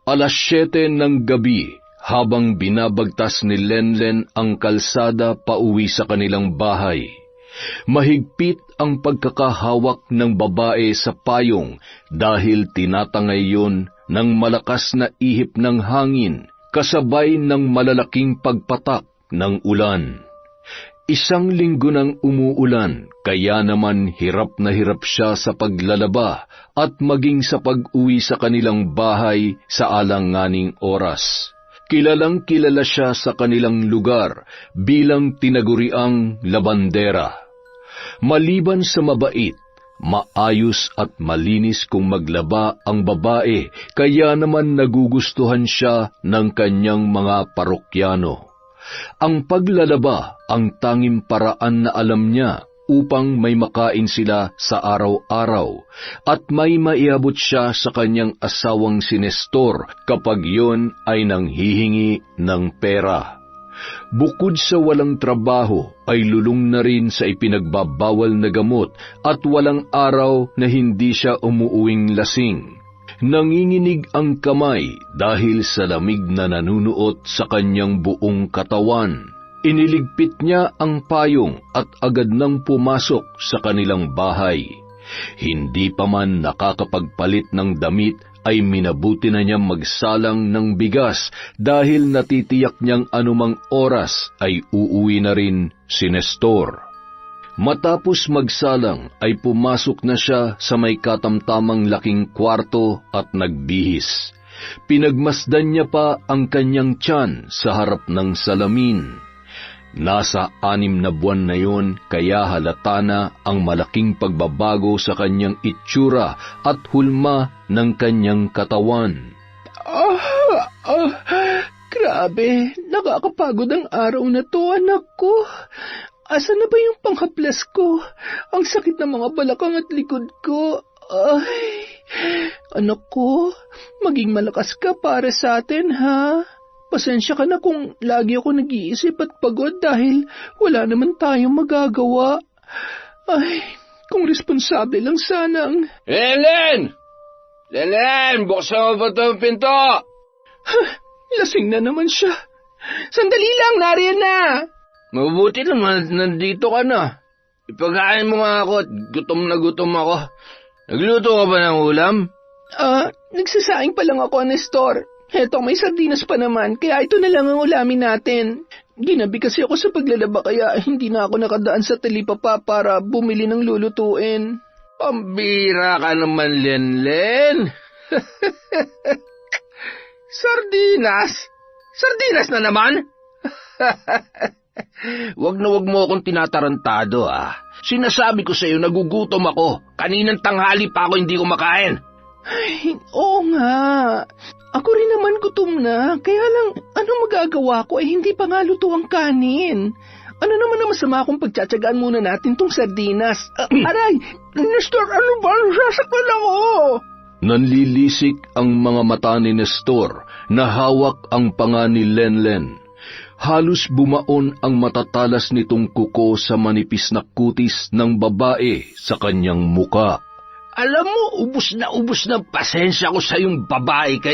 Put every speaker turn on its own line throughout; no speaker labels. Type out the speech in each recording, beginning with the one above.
7:00 ng gabi, habang binabagtas ni Lenlen ang kalsada pauwi sa kanilang bahay, mahigpit ang pagkakahawak ng babae sa payong dahil tinatangay yun ng malakas na ihip ng hangin kasabay ng malalaking pagpatak ng ulan. 1 linggo nang umuulan, kaya naman hirap na hirap siya sa paglalaba at maging sa pag-uwi sa kanilang bahay sa alanganing oras. Kilalang kilala siya sa kanilang lugar bilang tinaguriang labandera. Maliban sa mabait, maayos at malinis kung maglaba ang babae, kaya naman nagugustuhan siya ng kanyang mga parokyano. Ang paglalaba ang tanging paraan na alam niya upang may makain sila sa araw-araw at may maiabot siya sa kanyang asawang si Nestor kapag yun ay nanghihingi ng pera. Bukod sa walang trabaho, ay lulong na rin sa ipinagbabawal na gamot at walang araw na hindi siya umuuwing lasing. Nanginginig ang kamay dahil sa lamig na nanunuot sa kanyang buong katawan. Iniligpit niya ang payong at agad nang pumasok sa kanilang bahay. Hindi pa man nakakapagpalit ng damit ay minabuti na niyang magsalang ng bigas dahil natitiyak niyang anumang oras ay uuwi na rin si Nestor. Matapos magsalang ay pumasok na siya sa may katamtamang laking kwarto at nagbihis. Pinagmasdan niya pa ang kanyang tiyan sa harap ng salamin. Nasa 6 na buwan na yon, kaya halata na ang malaking pagbabago sa kanyang itsura at hulma ng kanyang katawan.
Grabe, nakakapagod ang araw na to, anak ko. Asa na ba yung panghaplas ko? Ang sakit ng mga balakang at likod ko. Ay, anak ko, maging malakas ka para sa atin, ha? Pasensya ka na kung lagi ako nag-iisip at pagod dahil wala naman tayong magagawa. Ay, kung responsable lang sana ang...
Lenlen! Lenlen, buksan mo ba itong pinto?
Lasing na naman siya. Sandali lang, nariyan na!
Mabuti naman, nandito ka na. Ipagkain mo nga ako at gutom na gutom ako. Nagluto ka ba ng ulam?
Nagsasaing pa lang ako, Nestor. Heto, may sardinas pa naman, kaya ito na lang ang ulamin natin. Ginabi kasi ako sa paglalaba, kaya hindi na ako nakadaan sa talipapa para bumili ng lulutuin.
Pambira ka naman, Lenlen. Sardinas? Sardinas na naman? Wag mo akong tinatarantado, Sinasabi ko sa iyo, nagugutom ako. Kaninang tanghali pa ako hindi kumakain.
Ay, oo nga. Ako rin naman gutom na. Kaya lang, ano magagawa ko hindi pa nga luto ang kanin. Ano naman ang masama kung pagtsatsagaan muna natin tong sardinas? Aray! Nestor, ano ba? Nasasaktan ako!
Nanlilisik ang mga mata ni Nestor na hawak ang panga ni Lenlen. Halos bumaon ang matatalas nitong kuko sa manipis na kutis ng babae sa kanyang muka.
Alam mo, ubus na pasensya ko sa iyong babae ka.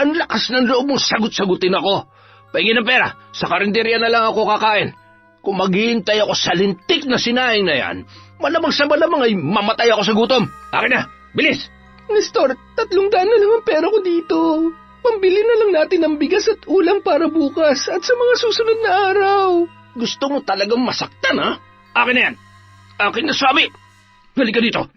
Ang lakas ng loob mong sagot-sagutin ako. Pahingi ng pera, sa karinderya na lang ako kakain. Kung maghihintay ako sa lintik na sinaing na yan, malamang sa malamang ay mamatay ako sa gutom. Akin na, bilis!
Nestor, 300 na lang ang pera ko dito. Pambili na lang natin ng bigas at ulam para bukas at sa mga susunod na araw.
Gusto mo talagang masaktan, ha? Akin na yan. Akin na, sabi. Halika dito.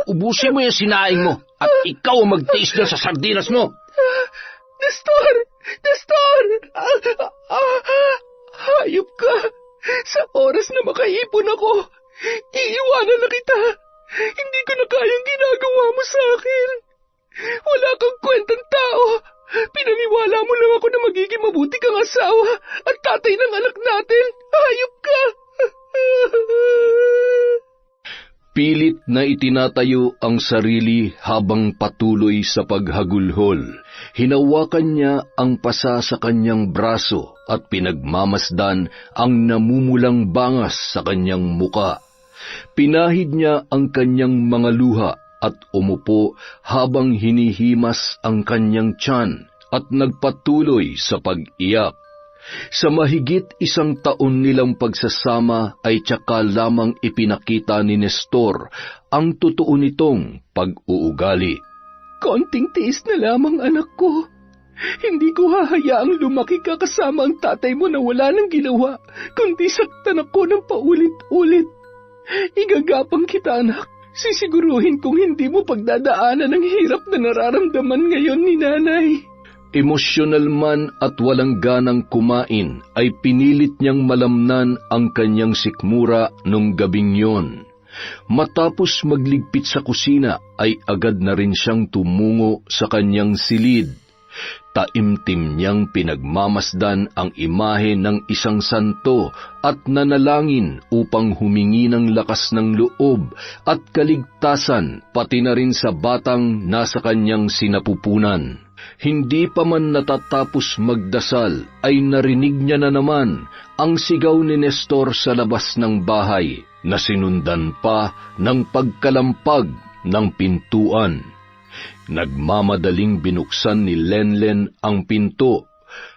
Ubusin mo yung sinaing mo at ikaw ang magtiis na sa sardinas mo.
Nestor! Hayop ka! Sa oras na makaipon ako, iiwanan na kita. Hindi ko na kayang ginagawa mo sa akin. Wala kang kwentang tao. Pinaniwala mo lang ako na magiging mabuti kang asawa at tatay ng anak natin. Hayop ka!
Pilit na itinatayo ang sarili habang patuloy sa paghagulhol. Hinawakan niya ang pasa sa kanyang braso at pinagmamasdan ang namumulang bangas sa kanyang muka. Pinahid niya ang kanyang mga luha at umupo habang hinihimas ang kanyang tiyan at nagpatuloy sa pag-iyak. Sa mahigit 1 taon nilang pagsasama ay tsaka lamang ipinakita ni Nestor ang totoo nitong pag-uugali.
Konting tiis na lamang, anak ko. Hindi ko hahayaang lumaki ka kasama ang tatay mo na wala nang ginawa, kundi saktan ako ng paulit-ulit. Igagapang kita, anak. Sisiguruhin kong hindi mo pagdadaanan ang hirap na nararamdaman ngayon ni nanay.
Emosyonal man at walang ganang kumain ay pinilit niyang malamnan ang kanyang sikmura nung gabing yon. Matapos magligpit sa kusina ay agad na rin siyang tumungo sa kanyang silid. Taimtim niyang pinagmamasdan ang imahe ng isang santo at nanalangin upang humingi ng lakas ng loob at kaligtasan pati na rin sa batang nasa kanyang sinapupunan. Hindi pa man natatapos magdasal ay narinig niya na naman ang sigaw ni Nestor sa labas ng bahay na sinundan pa ng pagkalampag ng pintuan. Nagmamadaling binuksan ni Lenlen ang pinto.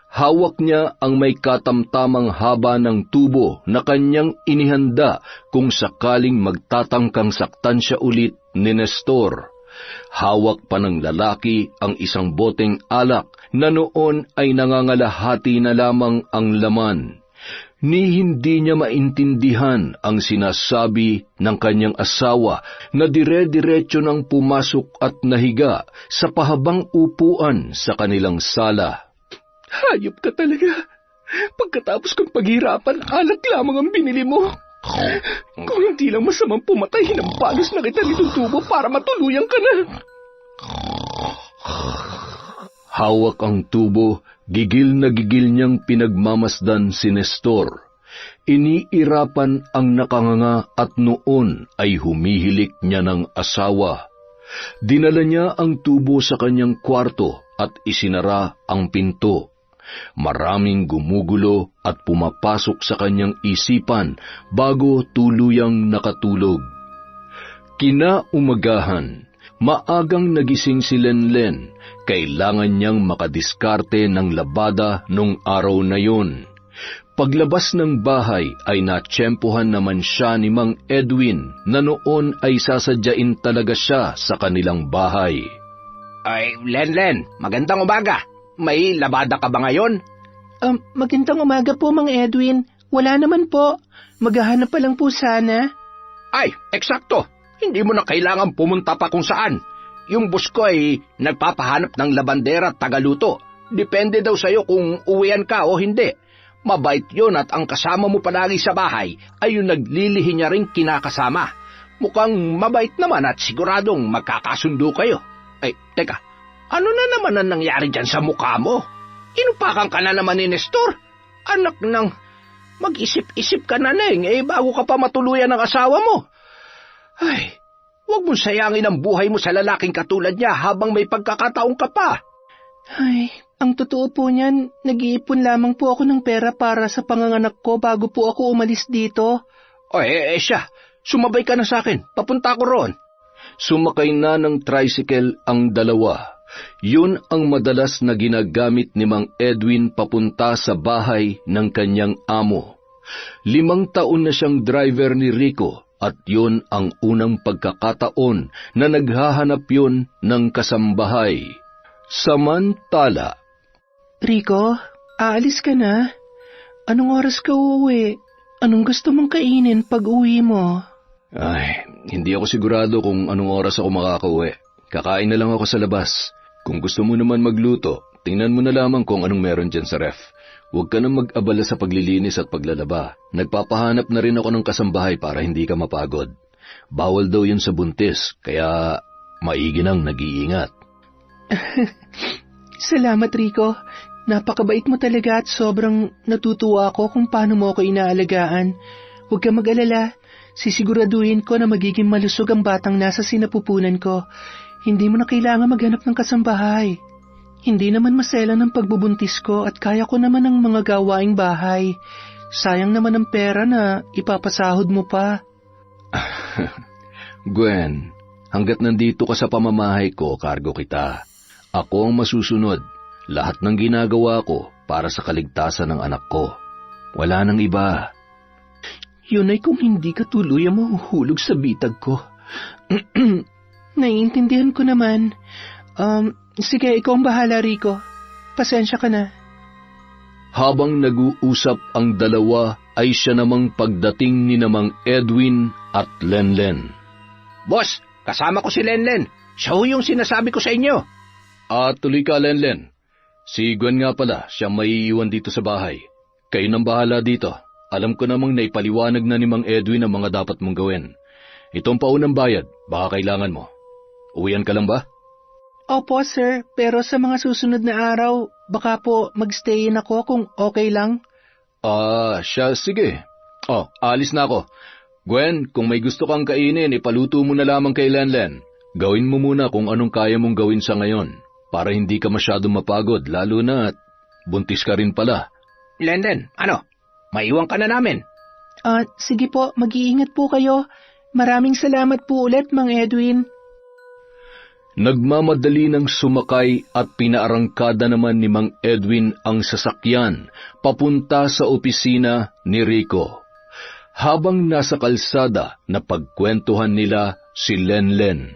Hawak niya ang may katamtamang haba ng tubo na kanyang inihanda kung sakaling magtatangkang saktan siya ulit ni Nestor. Hawak pa ng lalaki ang isang boteng alak na noon ay nangangalahati na lamang ang laman. Ni hindi niya maintindihan ang sinasabi ng kanyang asawa na dire-diretso nang pumasok at nahiga sa pahabang upuan sa kanilang sala.
Hayop ka talaga. Pagkatapos kong paghirapan, alak lamang ang binili mo. Kung hindi lang masamang pumatay, hinampalos na kita nitong tubo para matuluyan ka na.
Hawak ang tubo, gigil na gigil niyang pinagmamasdan si Nestor. Iniirapan ang nakanganga at noon ay humihilik niya ng asawa. Dinala niya ang tubo sa kanyang kwarto at isinara ang pinto. Maraming gumugulo at pumapasok sa kanyang isipan bago tuluyang nakatulog. Kinaumagahan, maagang nagising si Lenlen. Kailangan niyang makadiskarte ng labada nung araw na yun. Paglabas ng bahay ay natsyempohan naman siya ni Mang Edwin na noon ay sasadyain talaga siya sa kanilang bahay.
Ay, Lenlen, magandang umaga. May labada ka ba ngayon?
Magandang umaga po, Mang Edwin. Wala naman po. Maghahanap pa lang po sana.
Ay, eksakto. Hindi mo na kailangan pumunta pa kung saan. Yung boss ko ay nagpapahanap ng labandera at tagaluto. Depende daw sa'yo kung uwian ka o hindi. Mabait yun at ang kasama mo palagi sa bahay ay yung naglilihi niya rin kinakasama. Mukhang mabait naman at siguradong magkakasundo kayo. Ay, teka. Ano na naman ang nangyari dyan sa mukha mo? Inupakan ka na naman ni Nestor? Anak ng... Mag-isip-isip ka na, Neng, bago ka pa matuluyan ng asawa mo. Ay, huwag mong sayangin ang buhay mo sa lalaking katulad niya habang may pagkakataong ka pa.
Ay, ang totoo po niyan, nag-iipon lamang po ako ng pera para sa panganganak ko bago po ako umalis dito.
O, siya, sumabay ka na sa akin. Papunta ko roon.
Sumakay na ng tricycle ang dalawa. Yun ang madalas na ginagamit ni Mang Edwin papunta sa bahay ng kanyang amo. 5 taon na siyang driver ni Rico at yun ang unang pagkakataon na naghahanap yun ng kasambahay. Samantala,
Rico, aalis ka na? Anong oras ka uuwi? Anong gusto mong kainin pag uwi mo?
Ay, hindi ako sigurado kung anong oras ako makakauwi. Kakain na lang ako sa labas. Kung gusto mo naman magluto, tingnan mo na lamang kung anong meron dyan sa ref. Huwag ka nang mag-abala sa paglilinis at paglalaba. Nagpapahanap na rin ako ng kasambahay para hindi ka mapagod. Bawal daw yun sa buntis, kaya maigi nang nag-iingat.
Salamat, Rico. Napakabait mo talaga at sobrang natutuwa ako kung paano mo ako inaalagaan. Huwag ka mag-alala. Sisiguraduhin ko na magiging malusog ang batang nasa sinapupunan ko. Hindi mo na kailangan maghanap ng kasambahay. Hindi naman maselan ang pagbubuntis ko at kaya ko naman ang mga gawaing bahay. Sayang naman ang pera na ipapasahod mo pa.
Gwen, Hanggat nandito ka sa pamamahay ko, kargo kita. Ako ang masusunod. Lahat ng ginagawa ko para sa kaligtasan ng anak ko. Wala nang iba.
Yun ay kung hindi ka tuluyang mahuhulog sa bitag ko. Naiintindihan ko naman. Sige, ikaw ang bahala, Rico. Pasensya ka na.
Habang nag-uusap ang dalawa, ay siya namang pagdating ni namang Edwin at Lenlen.
Boss, kasama ko si Lenlen. Siya ho yung sinasabi ko sa inyo.
Tuloy ka, Lenlen. Si Gwen nga pala, siya maiiwan dito sa bahay. Kayo nang bahala dito. Alam ko namang naipaliwanag na ni Mang Edwin ang mga dapat mong gawin. Itong paunang bayad, baka kailangan mo. Uwian ka lang ba?
Opo, sir. Pero sa mga susunod na araw, baka po magstayin ako kung okay lang.
Siya, sige. Alis na ako. Gwen, kung may gusto kang kainin, ipaluto mo na lamang kay Lenlen. Gawin mo muna kung anong kaya mong gawin sa ngayon, para hindi ka masyadong mapagod, lalo na buntis ka rin pala.
Lenlen, maiwan ka na namin.
Sige po, mag-iingat po kayo. Maraming salamat po ulit, Mang Edwin.
Nagmamadali ng sumakay at pinaarangkada naman ni Mang Edwin ang sasakyan papunta sa opisina ni Rico. Habang nasa kalsada, napagkwentuhan nila si Lenlen.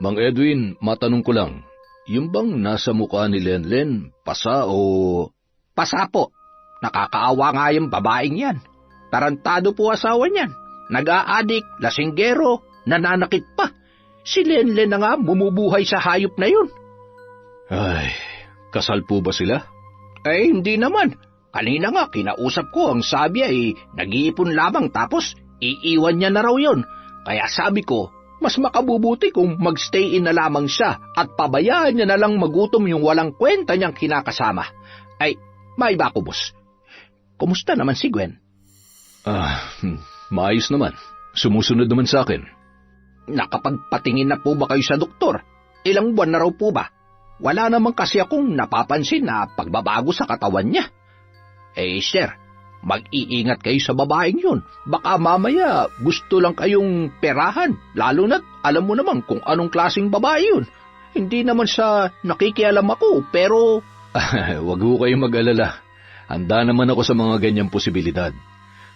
Mang Edwin, matanong ko lang, yung bang nasa mukha ni Lenlen, pasa o...
Pasa po. Nakakaawa nga yung babaeng yan. Tarantado po asawa niyan. Nag-aadik, lasinggero, nananakit pa. Si Lenlen na nga bumubuhay sa hayop na yun.
Ay, kasal po ba sila?
Hindi naman. Kanina nga kinausap ko, ang sabi ay nag-iipon lamang tapos iiwan niya na raw yun. Kaya sabi ko, mas makabubuti kung magstay-in na lamang siya at pabayaan niya na lang magutom yung walang kwenta niyang kinakasama. May ba ko, boss? Kumusta naman si Gwen?
Maayos naman. Sumusunod naman sa akin.
Nakapagpatingin na po ba kayo sa doktor? Ilang buwan na raw po ba? Wala naman kasi akong napapansin na pagbabago sa katawan niya. Sir, mag-iingat kayo sa babaeng yun. Baka mamaya gusto lang kayong perahan, lalo na't alam mo naman kung anong klaseng babae yun. Hindi naman sa nakikialam ako, pero...
Wag ho kayong mag-alala. Handa naman ako sa mga ganyang posibilidad.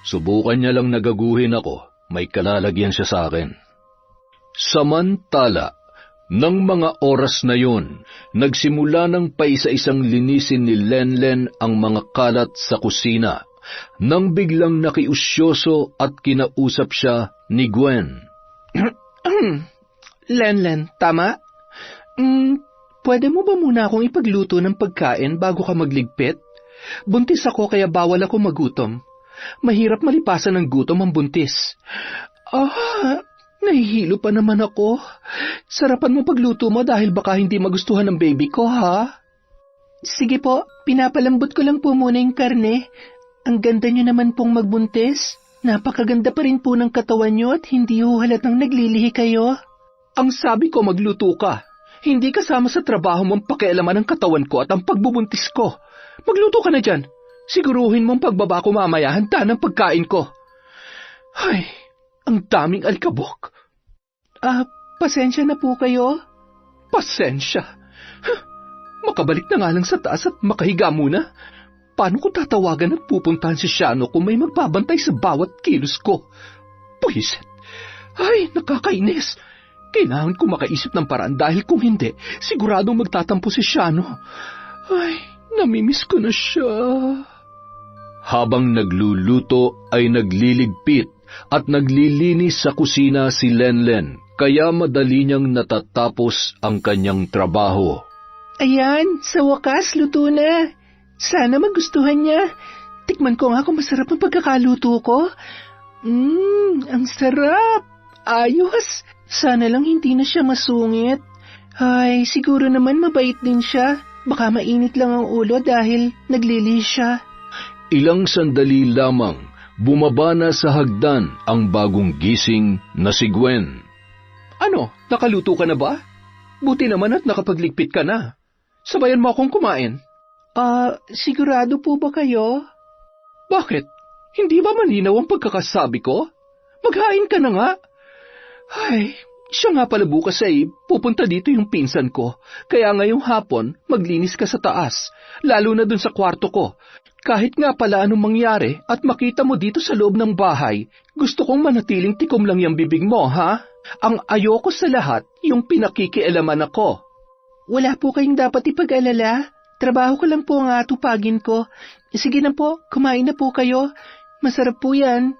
Subukan niya lang nagaguhin ako, may kalalagyan siya sa akin. Samantala, ng mga oras na yun, nagsimula ng paisa-isang linisin ni Lenlen ang mga kalat sa kusina, nang biglang nakiusyoso at kinausap siya ni Gwen.
Lenlen, tama? Pwede mo ba muna akong ipagluto ng pagkain bago ka magligpit? Buntis ako kaya bawal ako magutom. Mahirap malipasan ng gutom ang buntis. Nahihilo pa naman ako. Sarapan mo pagluto mo dahil baka hindi magustuhan ng baby ko, ha? Sige po, pinapalambot ko lang po muna yung karne. Ang ganda nyo naman pong magbuntis. Napakaganda pa rin po ng katawan nyo at hindi ho halatang naglilihi kayo. Ang sabi ko magluto ka. Hindi kasama sa trabaho mong pakialaman ang katawan ko at ang pagbubuntis ko. Magluto ka na dyan. Siguruhin mong pagbaba ko mamaya handa ng pagkain ko. Ay, ang daming alikabok. Pasensya na po kayo. Pasensya? Makabalik na nga lang sa taas at makahiga muna. Paano ko tatawagan at pupuntahan si Shano kung may magbabantay sa bawat kilos ko? Puhiset. Ay, nakakainis. Kailangan ko makaisip ng paraan dahil kung hindi, siguradong magtatampo si Shano. Ay, namimiss ko na siya.
Habang nagluluto ay nagliligpit at naglilinis sa kusina si Lenlen, kaya madali niyang natatapos ang kanyang trabaho.
Ayan, sa wakas, luto na. Sana magustuhan niya. Tikman ko nga kung masarap ang pagkakaluto ko. Ang sarap. Ayos. Sana lang hindi na siya masungit. Ay, siguro naman mabait din siya. Baka mainit lang ang ulo dahil naglilihis siya.
Ilang sandali lamang, bumaba na sa hagdan ang bagong gising na si Gwen.
Ano, nakaluto ka na ba? Buti naman at nakapagligpit ka na. Sabayan mo akong kumain. Sigurado po ba kayo? Bakit? Hindi ba malinaw ang pagkakasabi ko? Maghain ka na nga. Ay, Siya nga pala bukas ay pupunta dito yung pinsan ko. Kaya ngayong hapon, maglinis ka sa taas. Lalo na dun sa kwarto ko. Kahit nga pala anong mangyari at makita mo dito sa loob ng bahay, gusto kong manatiling tikom lang yung bibig mo, ha? Ang ayoko sa lahat, yung pinakikialaman ako. Wala po kayong dapat ipag-alala. Trabaho ko lang po ang atupagin ko. Sige na po, kumain na po kayo. Masarap po yan.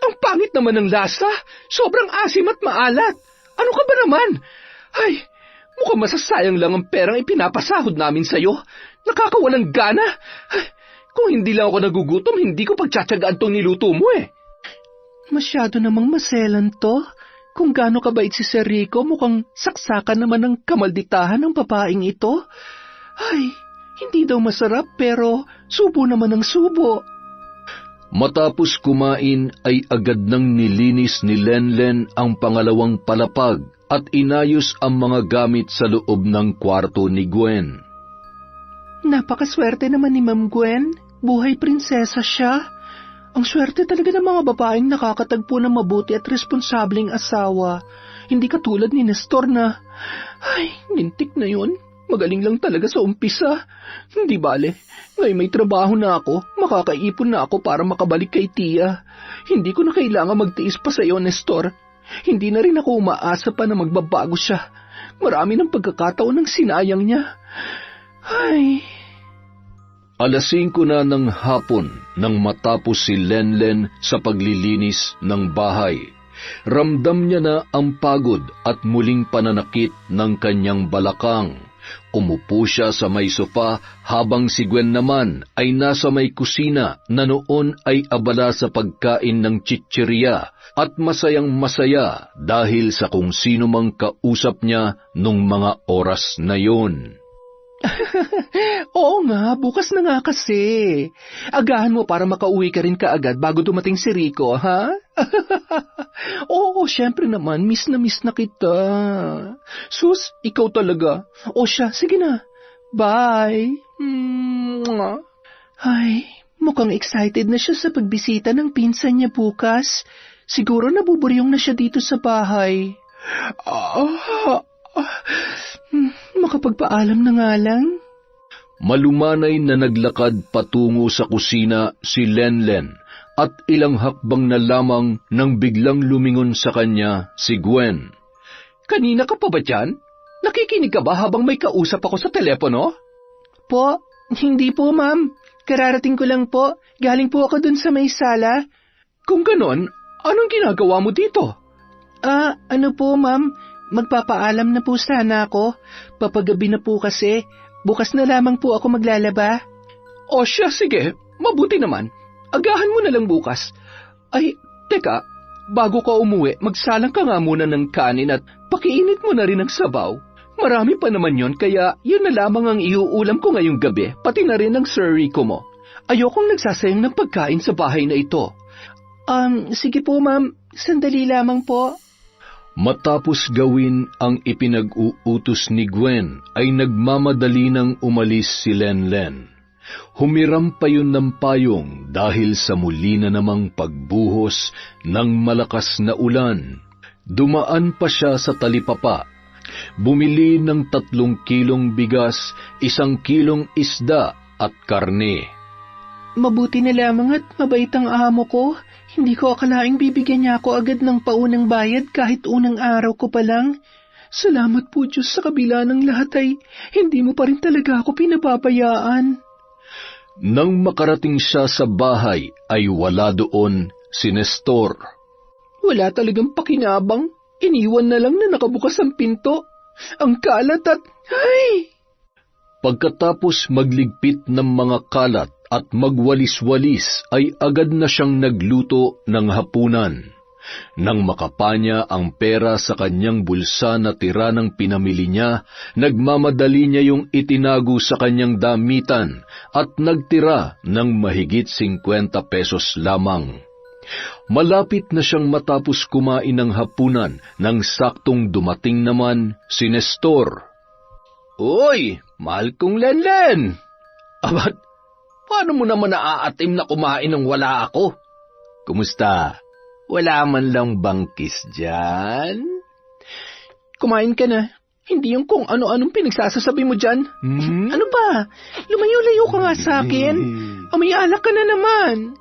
Ang pangit naman ng lasa. Sobrang asim at maalat. Ano ka ba naman? Ay, mukhang masasayang lang ang perang ipinapasahod namin sa'yo. Nakakawalang gana. Ay, kung hindi lang ako nagugutom, hindi ko pagtsatsagaan tong niluto mo eh. Masyado namang maselan to. Kung gaano kabait si Sir Rico, mukhang saksakan naman ng kamalditahan ng babaeng ito. Ay, hindi daw masarap pero subo naman ang subo.
Matapos kumain ay agad nang nilinis ni Lenlen ang pangalawang palapag at inayos ang mga gamit sa loob ng kwarto ni Gwen.
Napakaswerte naman ni Ma'am Gwen. Buhay prinsesa siya. Ang swerte talaga ng mga babaeng nakakatagpo ng mabuti at responsableng asawa. Hindi katulad ni Nestor na, ay, mintik na yun. Magaling lang talaga sa umpisa. Hindi bale, ngayon may trabaho na ako, makakaipon na ako para makabalik kay Tia. Hindi ko na kailangan magtiis pa sa iyo, Nestor. Hindi na rin ako umaasa pa na magbabago siya. Marami ng pagkakataon ng sinayang niya. Ay...
5:00 na ng hapon nang matapos si Lenlen sa paglilinis ng bahay. Ramdam niya na ang pagod at muling pananakit ng kanyang balakang. Umupo siya sa may sofa habang si Gwen naman ay nasa may kusina na noon ay abala sa pagkain ng chichirya at masayang masaya dahil sa kung sino mang kausap niya nung mga oras na yon.
Oo nga, bukas na nga kasi. Agahan mo para makauwi ka rin kaagad bago dumating si Rico, ha? Oo, syempre naman, miss na kita. Sus, ikaw talaga. O siya, sige na. Bye. Ay, mukhang excited na siya sa pagbisita ng pinsan niya bukas. Siguro nabuburyong na siya dito sa bahay. Makapagpaalam na nga lang.
Malumanay na naglakad patungo sa kusina si Lenlen at ilang hakbang na lamang nang biglang lumingon sa kanya si Gwen.
Kanina ka pa ba dyan? Nakikinig ka ba habang may kausap ako sa telepono? Po, hindi po ma'am. Kararating ko lang po. Galing po ako dun sa may sala. Kung ganon, anong ginagawa mo dito? Ano po ma'am? Magpapaalam na po sana ako. Papagabi na po kasi. Bukas na lamang po ako maglalaba. O siya, sige. Mabuti naman. Agahan mo na lang bukas. Ay, teka. Bago ka umuwi, magsalang ka nga muna ng kanin at pakiinit mo na rin ang sabaw. Marami pa naman yon, kaya yun na lamang ang iuulam ko ngayong gabi, pati na rin ang Sir Rico mo. Ayokong nagsasayang ng pagkain sa bahay na ito. Sige po ma'am. Sandali lamang po.
Matapos gawin ang ipinag-uutos ni Gwen, ay nagmamadali nang umalis si Lenlen. Humiram pa yun ng payong dahil sa muli na namang pagbuhos ng malakas na ulan. Dumaan pa siya sa talipapa. Bumili ng 3 kilong bigas, 1 kilong isda at karne.
Mabuti na lamang at mabait ang amo ko. Hindi ko akalaing bibigyan niya ako agad ng paunang bayad kahit unang araw ko pa lang. Salamat po Diyos, sa kabila ng lahat ay hindi mo pa rin talaga ako pinababayaan.
Nang makarating siya sa bahay ay wala doon si Nestor.
Wala talagang pakinabang. Iniwan na lang na nakabukas ang pinto. Ang kalat at... Ay!
Pagkatapos magligpit ng mga kalat at magwalis-walis ay agad na siyang nagluto ng hapunan. Nang makapanya ang pera sa kanyang bulsa na tira ng pinamili niya, nagmamadali niya yung itinago sa kanyang damitan at nagtira ng mahigit 50 pesos lamang. Malapit na siyang matapos kumain ng hapunan nang saktong dumating naman si Nestor.
Uy, mahal kong Lenlen! Abat, paano mo naman naaatim na kumain ng wala ako? Kumusta? Wala man lang bangkis dyan?
Kumain ka na. Hindi yung kung ano-anong pinagsasasabi mo dyan. Ano ba? Lumayo-layo ka nga sa akin. May alak ka na naman.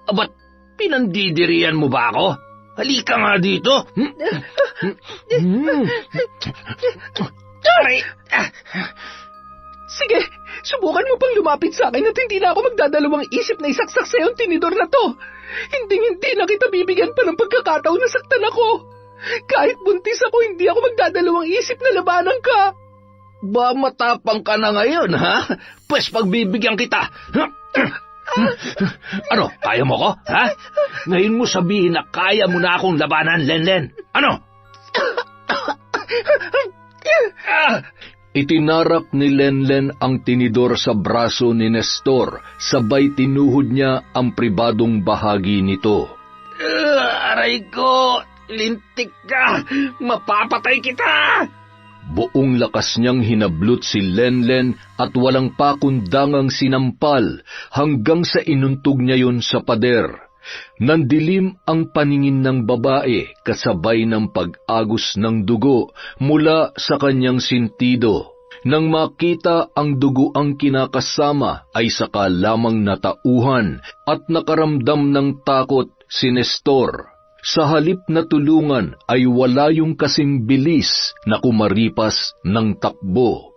Ba't pinandidirian mo ba ako? Halika nga dito. Aray!
Sige, subukan mo pang lumapit sa akin at hindi na ako magdadalawang isip na isaksak sa yung tinidor na to. Hindi na kita bibigyan pa ng pagkakataon na saktan ako. Kahit buntis ako, hindi ako magdadalawang isip na labanan ka.
Ba matapang ka na ngayon, ha? Pues pagbibigyan kita. Ano, kaya mo ko, ha? Ngayon mo sabihin na kaya mo na akong labanan, Lenlen. Ano?
Itinarap ni Lenlen ang tinidor sa braso ni Nestor, sabay tinuhod niya ang pribadong bahagi nito.
Aray ko! Lintik ka! Mapapatay kita!
Buong lakas niyang hinablot si Lenlen at walang pakundangang sinampal hanggang sa inuntog niya yun sa pader. Nandilim ang paningin ng babae kasabay ng pag-agos ng dugo mula sa kanyang sintido. Nang makita ang dugo ang kinakasama ay saka lamang natauhan at nakaramdam ng takot si Nestor. Sa halip na tulungan ay wala yung kasing bilis na kumaripas ng takbo.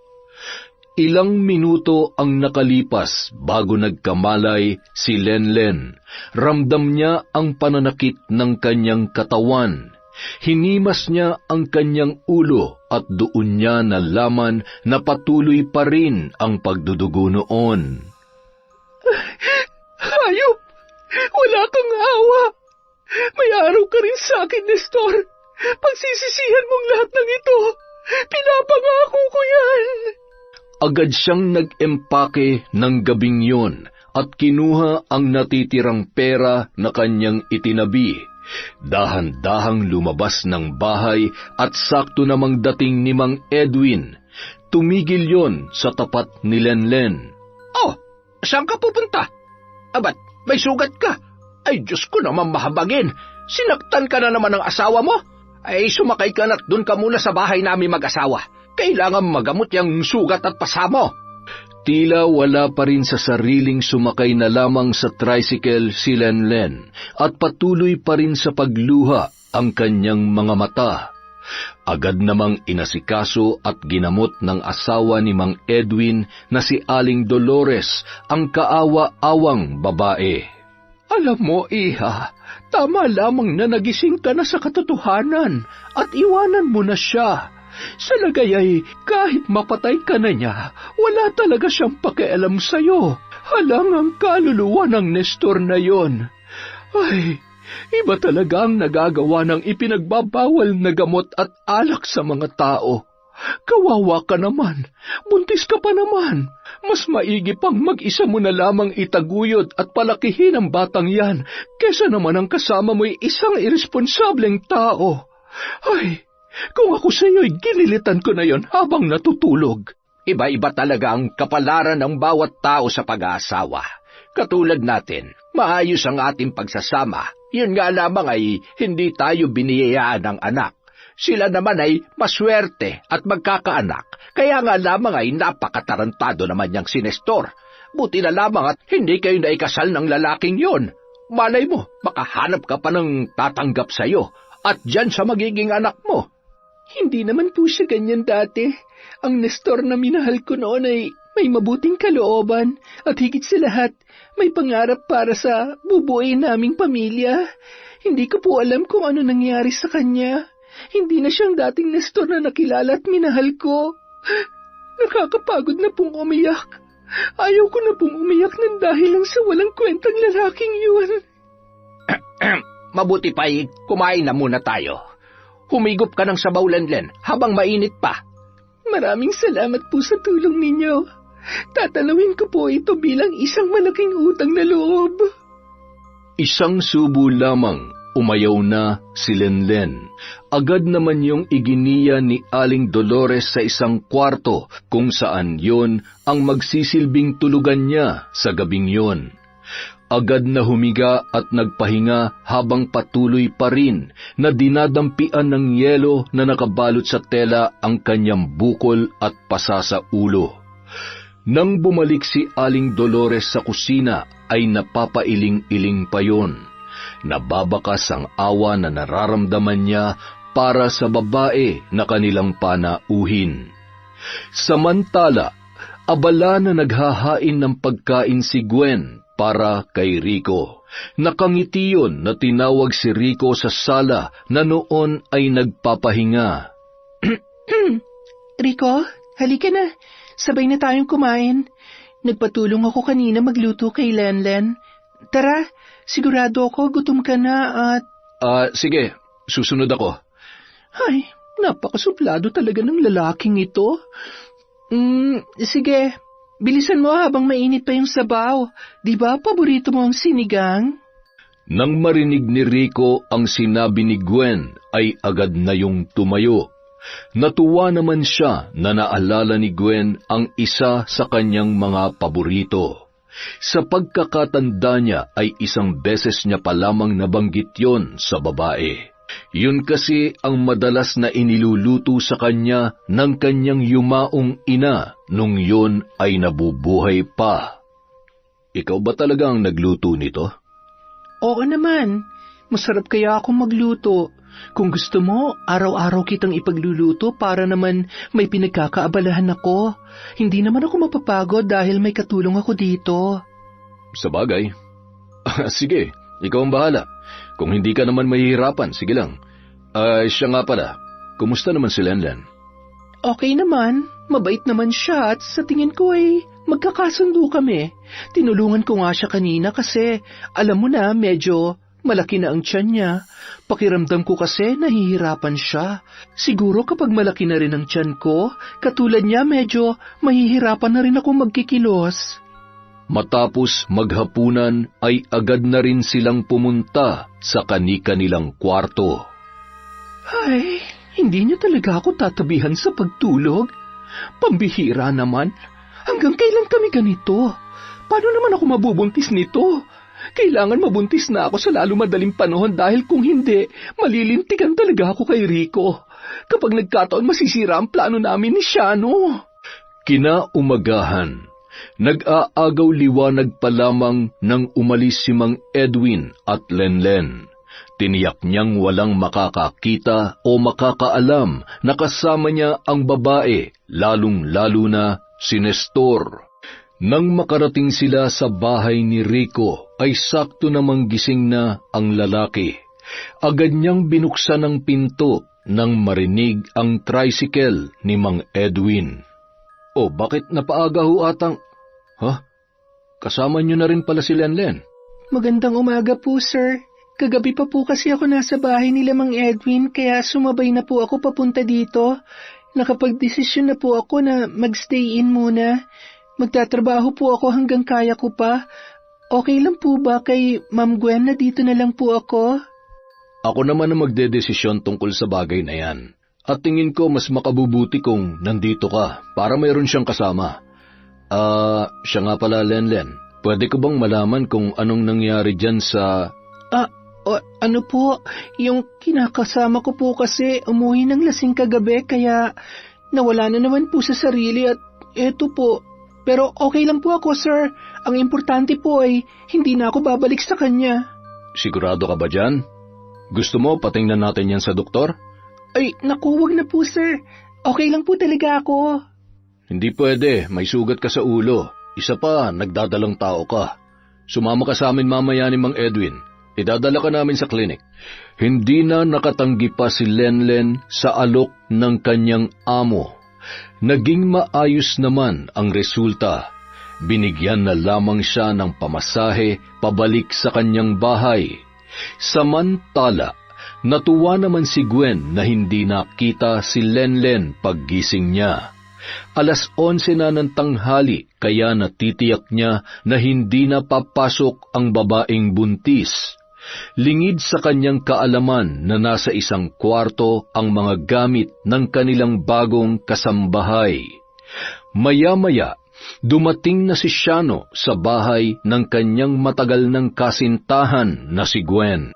Ilang minuto ang nakalipas bago nagkamalay si Lenlen. Ramdam niya ang pananakit ng kanyang katawan. Hinimas niya ang kanyang ulo at doon niya nalaman na patuloy pa rin ang pagdudugo noon.
Hayop! Wala kang awa! May araw ka rin sa akin, Nestor. Pagsisisihan mong lahat ng ito. Pinapangako ko yan.
Agad siyang nag-empake ng gabing yon at kinuha ang natitirang pera na kanyang itinabi. Dahan-dahang lumabas ng bahay at sakto namang dating ni Mang Edwin. Tumigil yon sa tapat ni Lenlen.
Oh, saan ka pupunta? Abat, may sugat ka? Ay, Diyos ko naman mahabagin. Sinaktan ka na naman ng asawa mo? Ay, sumakay ka na't doon ka muna sa bahay namin mag-asawa. Kailangan magamot yung sugat at pasamo.
Tila wala pa rin sa sariling sumakay na lamang sa tricycle si Lenlen at patuloy pa rin sa pagluha ang kanyang mga mata. Agad namang inasikaso at ginamot ng asawa ni Mang Edwin na si Aling Dolores, ang kaawa-awang babae.
Alam mo, Iha, tama lamang na nagising ka na sa katotohanan at iwanan mo na siya. Sa lagay ay kahit mapatay ka na niya, wala talaga siyang pakialam sa'yo. Halang ang kaluluwa ng Nestor na yon. Ay, iba talaga ang nagagawa ng ipinagbabawal na gamot at alak sa mga tao. Kawawa ka naman, buntis ka pa naman. Mas maigi pang mag-isa mo na lamang itaguyod at palakihin ang batang yan, kesa naman ang kasama mo'y isang irresponsableng tao. Ay, kung ako sa iyo'y ginilitan ko na yon habang natutulog.
Iba-iba talaga ang kapalaran ng bawat tao sa pag-aasawa. Katulad natin, maayos ang ating pagsasama. Yun nga lamang ay hindi tayo biniyayaan ng anak. Sila naman ay maswerte at magkakaanak. Kaya nga lamang ay napakatarantado naman niyang si Nestor. Buti na lamang at hindi kayo naikasal ng lalaking yon. Malay mo, makahanap ka pa ng tatanggap sa'yo at dyan sa magiging anak mo.
Hindi naman po siya ganyan dati. Ang Nestor na minahal ko noon ay may mabuting kalooban at higit sa lahat, may pangarap para sa bubuuin naming pamilya. Hindi ko po alam kung ano nangyari sa kanya. Hindi na siyang dating Nestor na nakilala at minahal ko. Nakakapagod na pong umiyak. Ayaw ko na pong umiyak ng dahil lang sa walang kwentang lalaking yun.
Mabuti pa kumain na muna tayo. Humigop ka ng sabaw, Lenlen, habang mainit pa.
Maraming salamat po sa tulong ninyo. Tatanawin ko po ito bilang isang malaking utang na loob.
Isang subo lamang, umayaw na si Lenlen. Agad naman yung iginiya ni Aling Dolores sa isang kwarto kung saan yon ang magsisilbing tulugan niya sa gabing yon. agad na humiga at nagpahinga habang patuloy pa rin na dinadampian ng yelo na nakabalot sa tela ang kanyang bukol at pasa sa ulo. Nang bumalik si Aling Dolores sa kusina ay napapailing-iling pa yon. Nababakas ang awa na nararamdaman niya para sa babae na kanilang panauhin. Samantala, abala na naghahain ng pagkain si Gwen para kay Rico. Nakangiti yun na tinawag si Rico sa sala na noon ay nagpapahinga.
Rico, halika na. Sabay na tayong kumain. Nagpatulong ako kanina magluto kay Lenlen. Tara, sigurado ako gutom ka na at...
Sige, susunod ako.
Ay, napakasuplado talaga ng lalaking ito. Sige, bilisan mo habang mainit pa yung sabaw. Di ba paborito mo ang sinigang?
Nang marinig ni Rico ang sinabi ni Gwen, ay agad na yung tumayo. Natuwa naman siya na naalala ni Gwen ang isa sa kanyang mga paborito. Sa pagkakatanda niya ay isang beses niya pa lamang nabanggit yon sa babae. Yun kasi ang madalas na iniluluto sa kanya ng kanyang yumaong ina nung yun ay nabubuhay pa. Ikaw ba talagang nagluto nito?
Oo naman. Masarap kaya akong magluto. Kung gusto mo, araw-araw kitang ipagluluto para naman may pinagkakaabalahan ako. Hindi naman ako mapapagod dahil may katulong ako dito.
Sabagay. Sige, ikaw ang bahala. Kung hindi ka naman mahihirapan, sige lang. Siya nga pala, kumusta naman si Lenlen?
Okay naman, mabait naman siya at sa tingin ko ay magkakasundo kami. Tinulungan ko nga siya kanina kasi alam mo na medyo malaki na ang tiyan niya. Pakiramdam ko kasi nahihirapan siya. Siguro kapag malaki na rin ang tiyan ko, katulad niya medyo mahihirapan na rin ako magkikilos.
Matapos maghapunan ay agad na rin silang pumunta sa kani-kanilang kwarto.
Ay, hindi niyo talaga ako tatabihan sa pagtulog. Pambihira naman. Hanggang kailan kami ganito? Paano naman ako mabubuntis nito? Kailangan mabuntis na ako sa lalo madaling panahon dahil kung hindi, malilintikan talaga ako kay Rico. Kapag nagkataon, masisira ang plano namin ni Shano.
Kinaumagahan, nag-aagaw liwanag pa lamang nang umalis si Mang Edwin at Lenlen. Tiniyak niyang walang makakakita o makakaalam na kasama niya ang babae, lalong-lalo na si Nestor. Nang makarating sila sa bahay ni Rico, ay sakto namang gising na ang lalaki. Agad niyang binuksan ang pinto nang marinig ang tricycle ni Mang Edwin. O bakit napaaga ho atang... Kasama niyo na rin pala si Lenlen.
Magandang umaga po, sir. Kagabi pa po kasi ako nasa bahay nila Mang Edwin kaya sumabay na po ako papunta dito. Nakapagdesisyon na po ako na magstay in muna. Magtatrabaho po ako hanggang kaya ko pa. Okay lang po ba kay Ma'am Gwen na dito na lang po ako?
Ako naman ang magdedesisyon tungkol sa bagay na yan. At tingin ko mas makabubuti kung nandito ka para mayroon siyang kasama. Siya nga pala, Lenlen. Pwede ko bang malaman kung anong nangyari dyan sa...
Ano po, yung kinakasama ko po kasi umuwi ng lasing kagabi kaya nawala na naman po sa sarili at eto po. Pero okay lang po ako, sir. Ang importante po ay hindi na ako babalik sa kanya.
Sigurado ka ba dyan? Gusto mo patingnan natin yan sa doktor?
Ay, naku, wag na po, sir. Okay lang po talaga ako.
Hindi pwede, may sugat ka sa ulo. Isa pa, nagdadalang tao ka. Sumama ka sa amin mamaya ni Mang Edwin. Idadala ka namin sa klinik. Hindi na nakatanggi pa si Lenlen sa alok ng kanyang amo. Naging maayos naman ang resulta. Binigyan na lamang siya ng pamasahe pabalik sa kanyang bahay. Samantala, natuwa naman si Gwen na hindi nakita si Lenlen paggising niya. 11:00 na ng tanghali kaya natitiyak niya na hindi na papasok ang babaeng buntis. Lingid sa kanyang kaalaman na nasa isang kwarto ang mga gamit ng kanilang bagong kasambahay. Maya-maya Dumating na si Shiano sa bahay ng kanyang matagal ng kasintahan na si Gwen.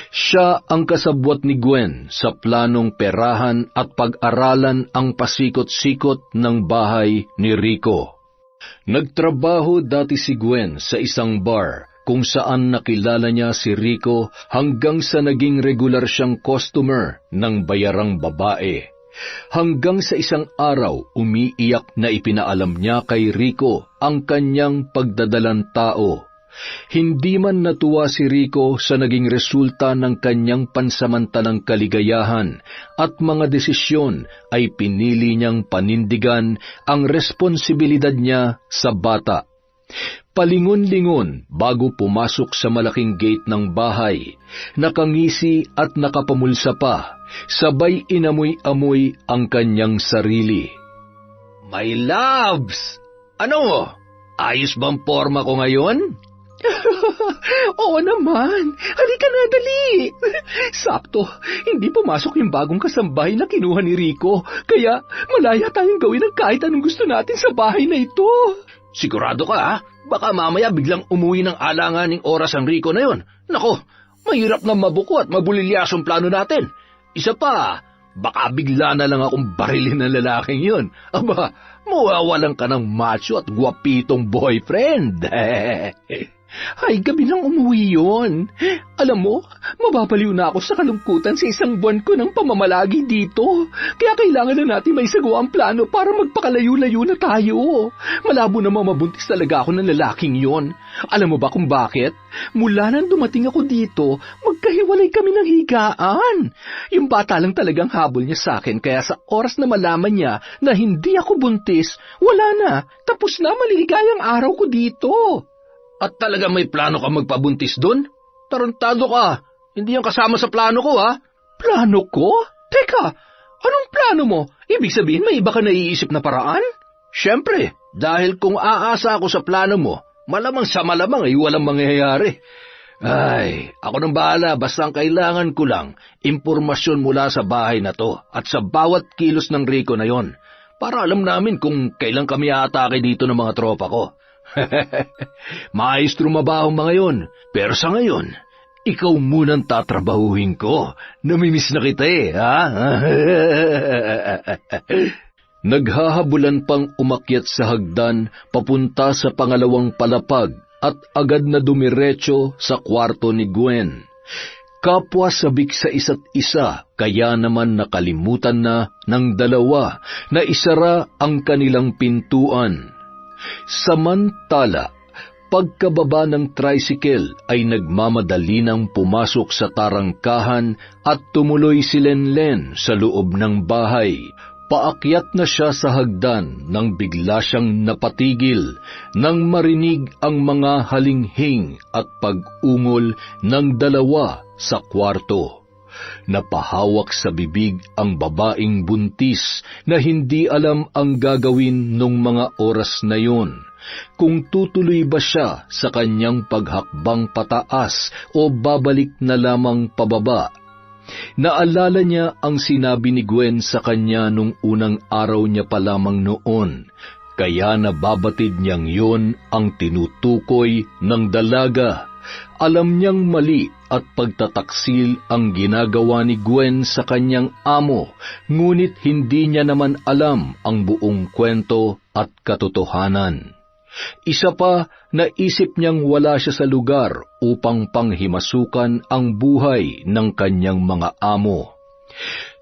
Siya ang kasabwat ni Gwen sa planong perahan at pag-aralan ang pasikot-sikot ng bahay ni Rico. Nagtrabaho dati si Gwen sa isang bar kung saan nakilala niya si Rico hanggang sa naging regular siyang customer ng bayarang babae. Hanggang sa isang araw, umiiyak na ipinaalam niya kay Rico ang kanyang pagdadalang tao. Hindi man natuwa si Rico sa naging resulta ng kanyang pansamantalang kaligayahan at mga desisyon, ay pinili niyang panindigan ang responsibilidad niya sa bata. Palingon-lingon bago pumasok sa malaking gate ng bahay, nakangisi at nakapamulsa pa, sabay inamoy-amoy ang kanyang sarili.
My loves! Ano? Ayos bang forma ko ngayon?
Oo naman. Halika na, dali. Sakto, hindi pumasok yung bagong kasambahay na kinuha ni Rico, kaya malaya tayong gawin ang kahit anong gusto natin sa bahay na ito.
Sigurado ka, ha? Baka mamaya biglang umuwi ng alanganing oras ang Rico na yon. Nako, mahirap na mabuko at mabulilyas ang plano natin. Isa pa, baka bigla na lang akong barilin ng lalaking yon. Aba, mawawalan ka ng macho at gwapitong boyfriend.
Ay, gabi nang umuwi yun. Alam mo, mababaliw na ako sa kalungkutan sa isang buwan ko ng pamamalagi dito. Kaya kailangan na natin may sagawa ang plano para magpakalayo-layo na tayo. Malabo na mamabuntis talaga ako ng lalaking yon. Alam mo ba kung bakit? Mula nang dumating ako dito, magkahiwalay kami ng higaan. Yung bata lang talagang habol niya sa akin, kaya sa oras na malaman niya na hindi ako buntis, wala na. Tapos na maliligayang araw ko dito.
At talaga may plano ka magpabuntis doon? Tarantado ka. Hindi yan kasama sa plano ko, ha?
Plano ko? Teka, anong plano mo? Ibig sabihin may iba ka naiisip na paraan?
Siyempre, dahil kung aasa ako sa plano mo, malamang sa malamang ay walang mangyayari. Ay, ako nang bahala, basta ang kailangan ko lang, impormasyon mula sa bahay na to at sa bawat kilos ng Rico na yon, para alam namin kung kailan kami aatake dito ng mga tropa ko. Maestro mabaho mga yon, pero sa ngayon, ikaw munang tatrabahuhin ko. Namimiss na kita ha?
Naghahabulan pang umakyat sa hagdan papunta sa pangalawang palapag at agad na dumiretso sa kwarto ni Gwen. Kapwa sabik sa isa't isa, kaya naman nakalimutan na ng dalawa na isara ang kanilang pintuan. Samantala, pagkababa ng tricycle ay nagmamadali nang pumasok sa tarangkahan at tumuloy si Lenlen sa loob ng bahay. Paakyat na siya sa hagdan nang bigla siyang napatigil nang marinig ang mga halinghing at pag-ungol ng dalawa sa kwarto. Napahawak sa bibig ang babaeng buntis na hindi alam ang gagawin nung mga oras na yun, kung tutuloy ba siya sa kanyang paghakbang pataas o babalik na lamang pababa. Naalala niya ang sinabi ni Gwen sa kanya nung unang araw niya pa lamang noon, kaya nababatid niyang yun ang tinutukoy ng dalaga. Alam niyang mali at pagtataksil ang ginagawa ni Gwen sa kanyang amo, ngunit hindi niya naman alam ang buong kwento at katotohanan. Isa pa, naisip niyang wala siya sa lugar upang panghimasukan ang buhay ng kanyang mga amo.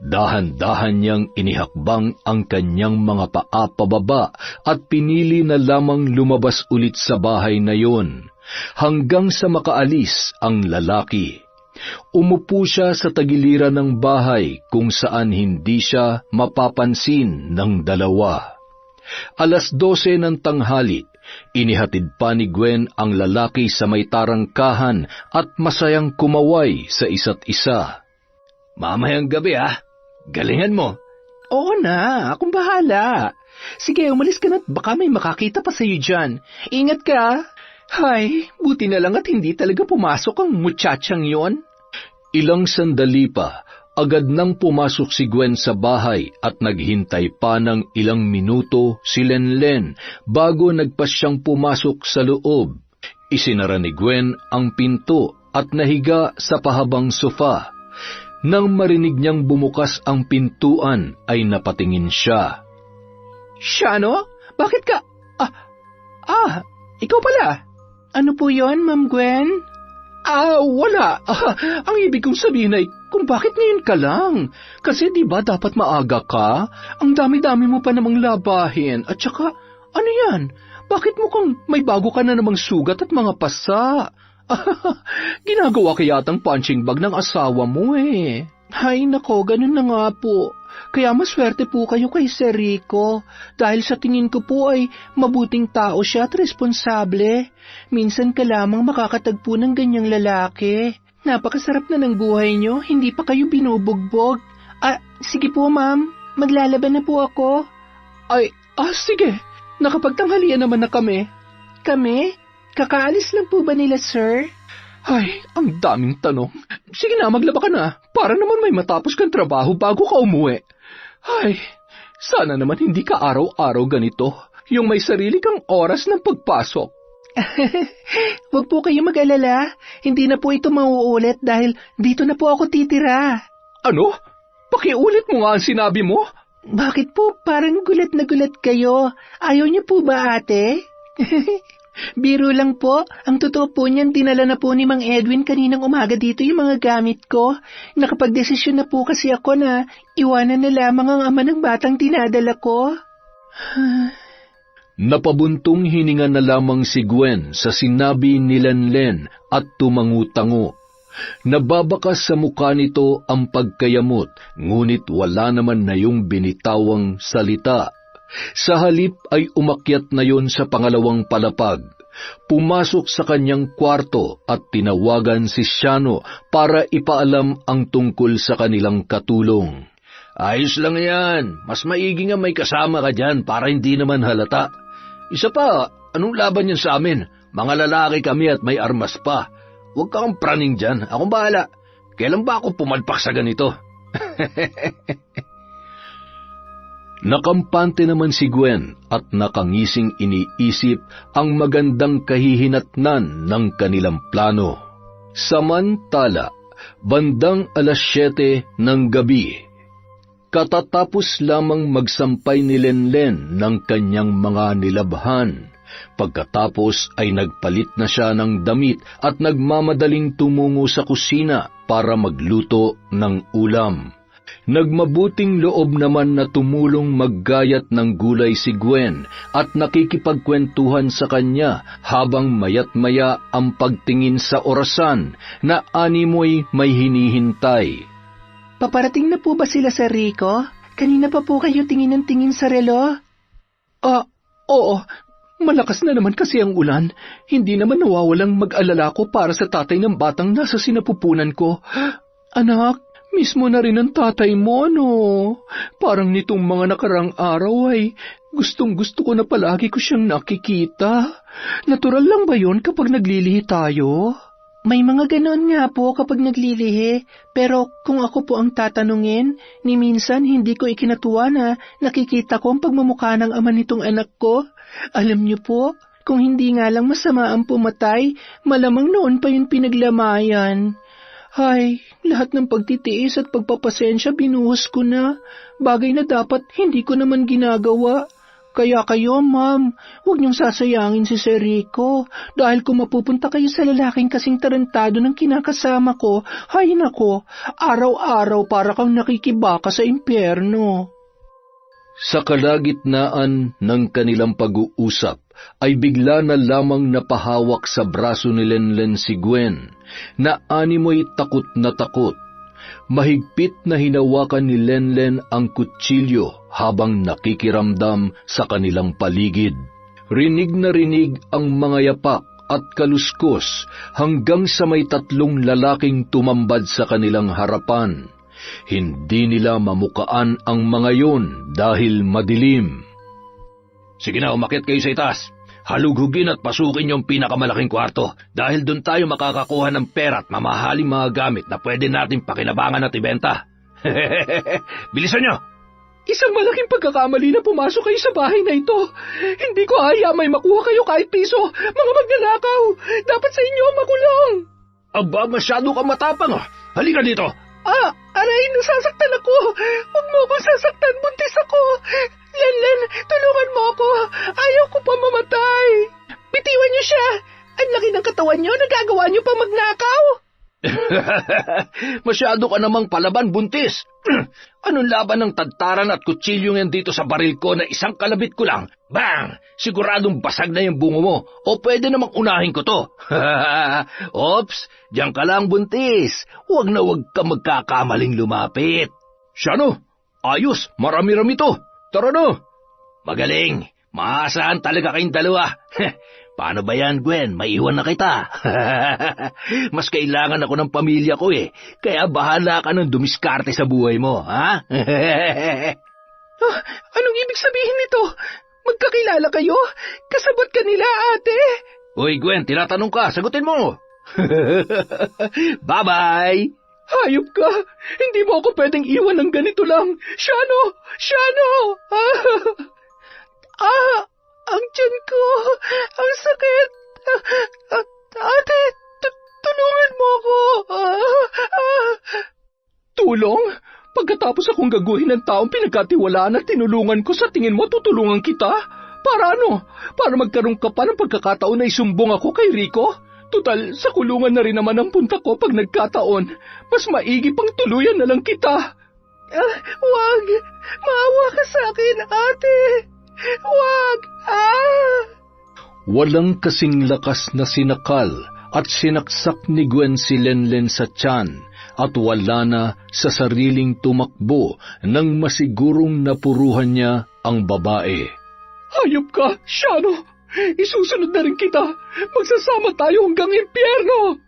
Dahan-dahan niyang inihakbang ang kanyang mga paa pababa at pinili na lamang lumabas ulit sa bahay na yon, hanggang sa makaalis ang lalaki. Umupo siya sa tagiliran ng bahay kung saan hindi siya mapapansin ng dalawa. 12:00 ng tanghali, inihatid pa ni Gwen ang lalaki sa may tarangkahan at masayang kumaway sa isa't isa.
Mamayang gabi galingan mo.
Oo na, akong bahala. Sige, umalis ka na't baka may makakita pa sa'yo dyan. Ingat ka. Hay, buti na lang at hindi talaga pumasok ang muchachang yon.
Ilang sandali pa, Agad nang pumasok si Gwen sa bahay at naghintay pa ng ilang minuto si Lenlen bago nagpasyang pumasok sa loob. Isinara ni Gwen ang pinto at nahiga sa pahabang sofa. Nang marinig niyang bumukas ang pintuan ay napatingin siya.
Shano? Bakit ka? Ikaw pala. Ano po yon, Ma'am Gwen? Wala. Ang ibig kong sabihin ay kung bakit ngayon ka lang. Kasi di ba dapat maaga ka? Ang dami-dami mo pa namang labahin. At saka, ano yan? Bakit mo kung may bago ka na namang sugat at mga pasa? Ginagawa ka yatang punching bag ng asawa mo eh. Hay nako, ganun na nga po. Kaya maswerte po kayo kay Sir Rico. Dahil sa tingin ko po ay mabuting tao siya at responsable. Minsan ka lamang makakatagpo ng ganyang lalaki. Napakasarap na ng buhay nyo, hindi pa kayo binubugbog. Sige po ma'am, maglalaban na po ako. Sige. Nakapagtanghalian naman na kami. Kami? Kakaalis lang po ba nila, sir? Ay, ang daming tanong. Sige na, maglaba ka na. Para naman may matapos kang trabaho bago ka umuwi. Ay, sana naman hindi ka araw-araw ganito. Yung may sarili kang oras ng pagpasok. Huwag po kayo mag-alala. Hindi na po ito mauulit dahil dito na po ako titira. Ano? Pakiulit mo nga ang sinabi mo. Bakit po parang gulat na gulat kayo? Ayaw niyo po ba, ate? Biro lang po. Ang totoo po niyan, dinala na po ni Mang Edwin kaninang umaga dito yung mga gamit ko. Nakapagdesisyon na po kasi ako na iwanan na lamang ang ama ng batang dinadala ko.
Napabuntong hininga na lamang si Gwen sa sinabi ni Lenlen at tumangu-tango. Nababakas sa mukha nito ang pagkayamot, ngunit wala naman na yung binitawang salita. Sa halip ay umakyat na yon sa pangalawang palapag. Pumasok sa kanyang kwarto at tinawagan si Shano para ipaalam ang tungkol sa kanilang katulong.
Ayos lang yan. Mas maigi nga may kasama ka dyan para hindi naman halata. Isa pa, anong laban yan sa amin? Mga lalaki kami at may armas pa. Huwag kang praning dyan. Akong bahala. Kailan ba ako pumalpak sa ganito?
Nakampante naman si Gwen at nakangising iniisip ang magandang kahihinatnan ng kanilang plano. Samantala, bandang 7:00 ng gabi, katatapos lamang magsampay ni Lenlen ng kanyang mga nilabhan. Pagkatapos ay nagpalit na siya ng damit at nagmamadaling tumungo sa kusina para magluto ng ulam. Nagmabuting loob naman na tumulong maggayat ng gulay si Gwen at nakikipagkwentuhan sa kanya habang mayat-maya ang pagtingin sa orasan na animoy may hinihintay.
Paparating na po ba sila sa Rico? Kanina pa po kayo tingin ng tingin sa relo? Oo. Malakas na naman kasi ang ulan. Hindi naman nawawalang mag-alala ko para sa tatay ng batang nasa sinapupunan ko. Anak, mismo na rin ang tatay mo, no? Parang nitong mga nakarang araw ay gustong-gusto ko na palagi ko siyang nakikita. Natural lang ba yun kapag naglilihi tayo? May mga ganon nga po kapag naglilihi, pero kung ako po ang tatanungin, ni minsan hindi ko ikinatuwa na nakikita ko ang pagmamukha ng ama nitong anak ko. Alam niyo po, kung hindi nga lang masama ang pumatay, malamang noon pa yun pinaglamayan. Hay, lahat ng pagtitiis at pagpapasensya binuhos ko na, bagay na dapat hindi ko naman ginagawa. Kaya kayo, ma'am, huwag niyong sasayangin si Sir Rico, dahil kung mapupunta kayo sa lalaking kasing tarantado ng kinakasama ko, hay nako, araw-araw para kang nakikibaka sa impyerno.
Sa kalagitnaan ng kanilang pag-uusap, ay bigla na lamang napahawak sa braso ni Lenlen si Gwen, na animoy takot na takot. Mahigpit na hinawakan ni Lenlen ang kutsilyo habang nakikiramdam sa kanilang paligid. Rinig na rinig ang mga yapak at kaluskos hanggang sa may 3 lalaking tumambad sa kanilang harapan. Hindi nila mamukaan ang mga yon dahil madilim.
Sige na, umakyat kayo sa itaas. Halughugin at pasukin yung pinakamalaking kwarto dahil doon tayo makakakuha ng pera at mamahaling mga gamit na pwede natin pakinabangan at ibenta. Bilisan nyo!
Isang malaking pagkakamali na pumasok kayo sa bahay na ito. Hindi ko haya may makuha kayo kahit piso. Mga magnanakaw, dapat sa inyo ang makulong.
Aba, masyado ka matapang ah. Halika dito.
Aray, nasasaktan ako. Huwag mo akong sasaktan, buntis ako. Lenlen, tulungan mo ako. Ayaw ko pa mamatay. Bitiwan niyo siya. Ang laki ng katawan niyo, nagagawa niyo pa magnakaw.
Masyado ka namang palaban, buntis. Anong laban ng tadtaran at kutsilyo yan dito sa baril ko na isang kalabit ko lang? Bang! Siguradong basag na yung bungo mo. O pwede namang unahin ko to. Ops, diyan ka lang, buntis. Huwag na huwag ka magkakamaling lumapit. Siya no? Ayos, marami-rami to. Tara no? Magaling. Maasahan talaga kayong dalawa. Paano ba yan, Gwen? Maiwan na kita. Mas kailangan ako ng pamilya ko eh. Kaya bahala ka ng dumiskarte sa buhay mo, ha?
Anong ibig sabihin nito? Magkakilala kayo? Kasabot ka nila, ate?
Uy, Gwen, tinatanong ka. Sagutin mo. Bye-bye!
Hayop ka! Hindi mo ako pwedeng iwan ng ganito lang. Shano! Ang tiyan ko! Ang sakit! Ate, tulungan mo ako! Tulong? Pagkatapos akong gaguhin ng taong pinagkatiwalaan at tinulungan ko, sa tingin mo tutulungan kita? Para ano? Para magkaroon ka pa ng pagkakataon na isumbong ako kay Rico? Tutal, sa kulungan na rin naman ang punta ko pag nagkataon. Mas maigi pang tuluyan na lang kita. Wag! Maawa ka sa akin, ate! Wag!
Walang kasing lakas na sinakal at sinaksak ni Gwen si Lenlen sa tiyan at wala na sa sariling tumakbo nang masigurong napuruhan niya ang babae.
Hayop ka, Shano! Isusunod na rin kita! Magsasama tayo hanggang impyerno!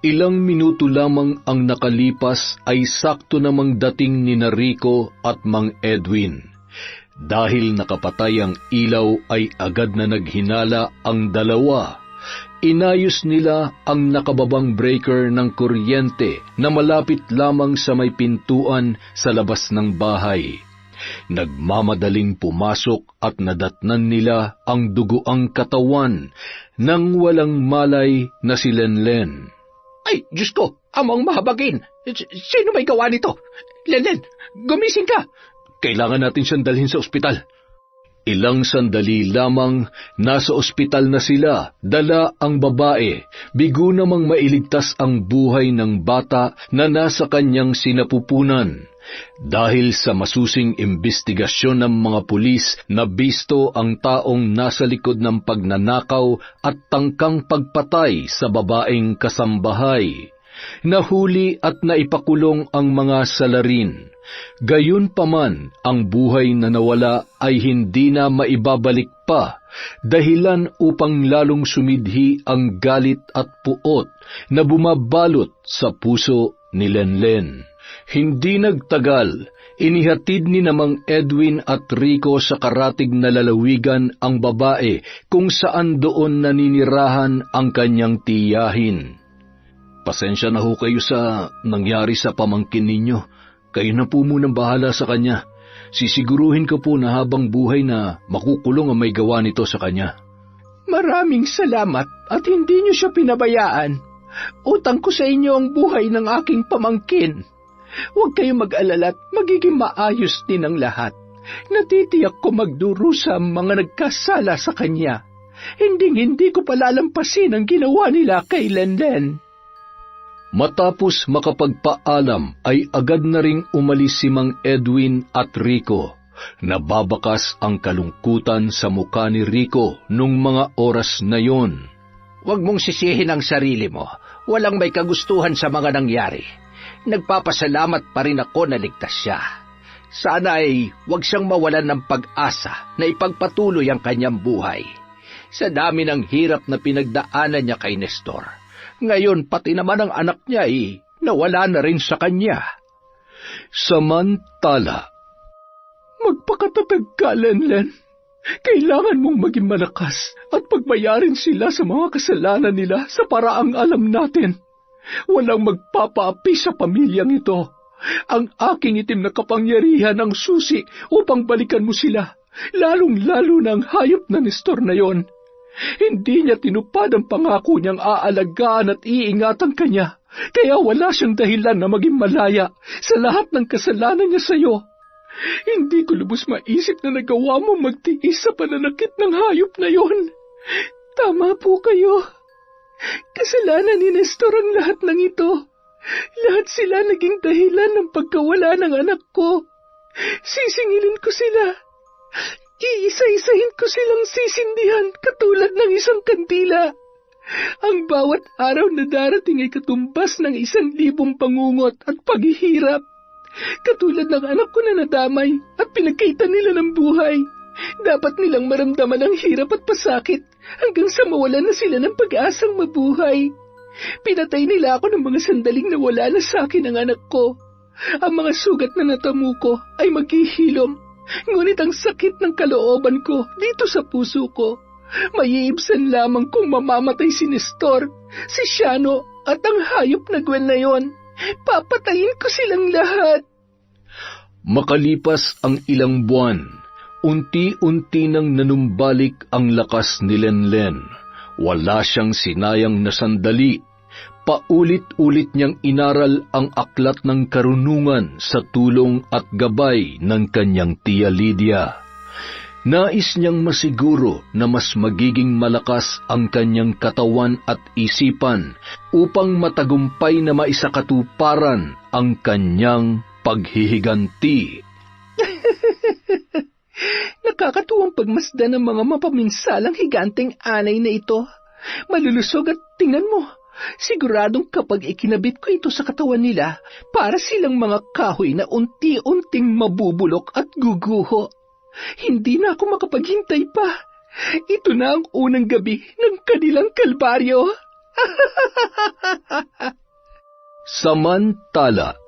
Ilang minuto lamang ang nakalipas ay sakto namang dating ni Rico at Mang Edwin. Dahil nakapatay ang ilaw ay agad na naghinala ang dalawa. Inayos nila ang nakababang breaker ng kuryente na malapit lamang sa may pintuan sa labas ng bahay. Nagmamadaling pumasok at nadatnan nila ang dugoang katawan ng walang malay na si Lenlen.
Ay, Diyos ko, amang mahabagin! Sino may gawa nito? Lenlen, gumising ka!
Kailangan natin siyang dalhin sa ospital. Ilang sandali lamang, nasa ospital na sila, dala ang babae. Bigo namang mailigtas ang buhay ng bata na nasa kanyang sinapupunan. Dahil sa masusing imbestigasyon ng mga pulis, nabisto ang taong nasa likod ng pagnanakaw at tangkang pagpatay sa babaeng kasambahay. Nahuli at naipakulong ang mga salarin. Gayunpaman, ang buhay na nawala ay hindi na maibabalik pa, dahilan upang lalong sumidhi ang galit at puot na bumabalot sa puso ni Lenlen. Hindi nagtagal, inihatid ni Mang Edwin at Rico sa karatig na lalawigan ang babae kung saan doon naninirahan ang kanyang tiyahin. Pasensya na ho kayo sa nangyari sa pamangkin ninyo. Kayo na po munang bahala sa kanya. Sisiguruhin ko po na habang buhay na makukulong ang may gawa nito sa kanya.
Maraming salamat at hindi niyo siya pinabayaan. Utang ko sa inyo ang buhay ng aking pamangkin. Huwag kayong mag-alala at magiging maayos din ang lahat. Natitiyak ko magdurusa ang mga nagkasala sa kanya. Hindi ko palalampasin ang ginawa nila kay Lenlen.
Matapos makapagpaalam ay agad na ring umalis si Mang Edwin at Rico. Nababakas ang kalungkutan sa mukha ni Rico nung mga oras na yon.
Huwag mong sisihin ang sarili mo. Walang may kagustuhan sa mga nangyari. Nagpapasalamat pa rin ako na ligtas siya. Sana ay huwag siyang mawalan ng pag-asa na ipagpatuloy ang kanyang buhay. Sa dami ng hirap na pinagdaanan niya kay Nestor, ngayon pati naman ang anak niya ay nawala na rin sa kanya.
Samantala,
magpakatatag ka, Lenlen. Kailangan mong maging malakas at pagbayarin sila sa mga kasalanan nila sa paraang alam natin. Walang magpapaapi sa pamilyang ito. Ang aking itim na kapangyarihan ang susi upang balikan mo sila, lalong-lalo na ang hayop na Nestor na yon. Hindi niya tinupad ang pangako niyang aalagaan at iingatan ka niya, kaya wala siyang dahilan na maging malaya sa lahat ng kasalanan niya sa iyo. Hindi ko lubos maisip na nagawa mo magtiis sa pananakit ng hayop na yon. Tama po kayo. Kasalanan ni Nestor ang lahat ng ito. Lahat sila naging dahilan ng pagkawala ng anak ko. Sisingilin ko sila. Iisa-isahin ko silang sisindihan katulad ng isang kandila. Ang bawat araw na darating ay katumbas ng 1,000 pangungot at paghihirap. Katulad ng anak ko na nadamay at pinagkaitan nila ng buhay. Dapat nilang maramdaman ang hirap at pasakit hanggang sa mawalan na sila ng pag-asang mabuhay. Pinatay nila ako ng mga sandaling nawala na sa akin ang anak ko. Ang mga sugat na natamo ko ay maghihilom. Ngunit ang sakit ng kalooban ko dito sa puso ko, maiibsan lamang kung mamamatay si Nestor, si Siano at ang hayop na Gwen na yon. Papatayin ko silang lahat.
Makalipas ang ilang buwan, unti-unti nang nanumbalik ang lakas ni Lenlen. Wala siyang sinayang na sandali. Paulit-ulit niyang inaral ang aklat ng karunungan sa tulong at gabay ng kanyang tiya Lydia. Nais niyang masiguro na mas magiging malakas ang kanyang katawan at isipan upang matagumpay na maisakatuparan ang kanyang paghihiganti.
Nakakatuwang pagmasdan ng mga mapaminsalang higanteng anay na ito. Malulusog at tingnan mo, siguradong kapag ikinabit ko ito sa katawan nila, para silang mga kahoy na unti-unting mabubulok at guguho. Hindi na ako makapaghintay pa. Ito na ang unang gabi ng kanilang kalbaryo.
Samantala,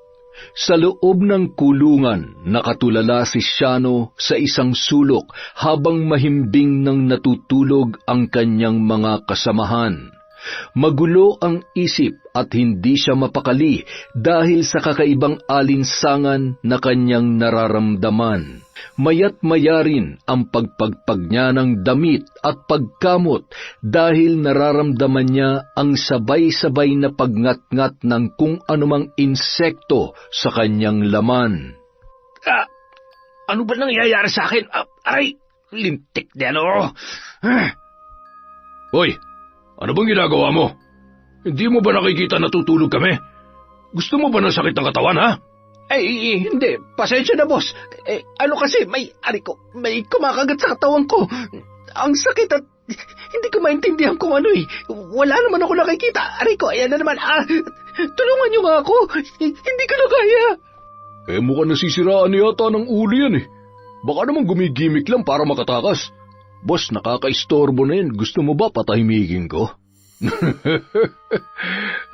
sa loob ng kulungan, nakatulala si Siano sa isang sulok habang mahimbing nang natutulog ang kanyang mga kasamahan. Magulo ang isip at hindi siya mapakali dahil sa kakaibang alinsangan na kanyang nararamdaman. Mayat-maya rin ang pagpagpag niya ng damit at pagkamot dahil nararamdaman niya ang sabay-sabay na pagngat-ngat ng kung anumang insekto sa kanyang laman.
Ano ba nangyayari sa akin? Aray, lintik din ako.
Hoy! Ano bang ginagawa mo? Hindi mo ba nakikita natutulog kami? Gusto mo ba ng sakit ng katawan, ha?
Hindi. Pasensya na, boss. Ano kasi, may kumakagat sa katawan ko. Ang sakit at hindi ko maintindihan kung ano eh. Wala naman ako nakikita. Aray ko, ayan na naman. Tulungan niyo nga ako. Hindi ko na kaya.
Mukhang nasisiraan yata ng ulo yan eh. Baka naman gumigimik lang para makatakas. Boss, nakaka-istorbo na yan. Gusto mo ba patahimikin ko?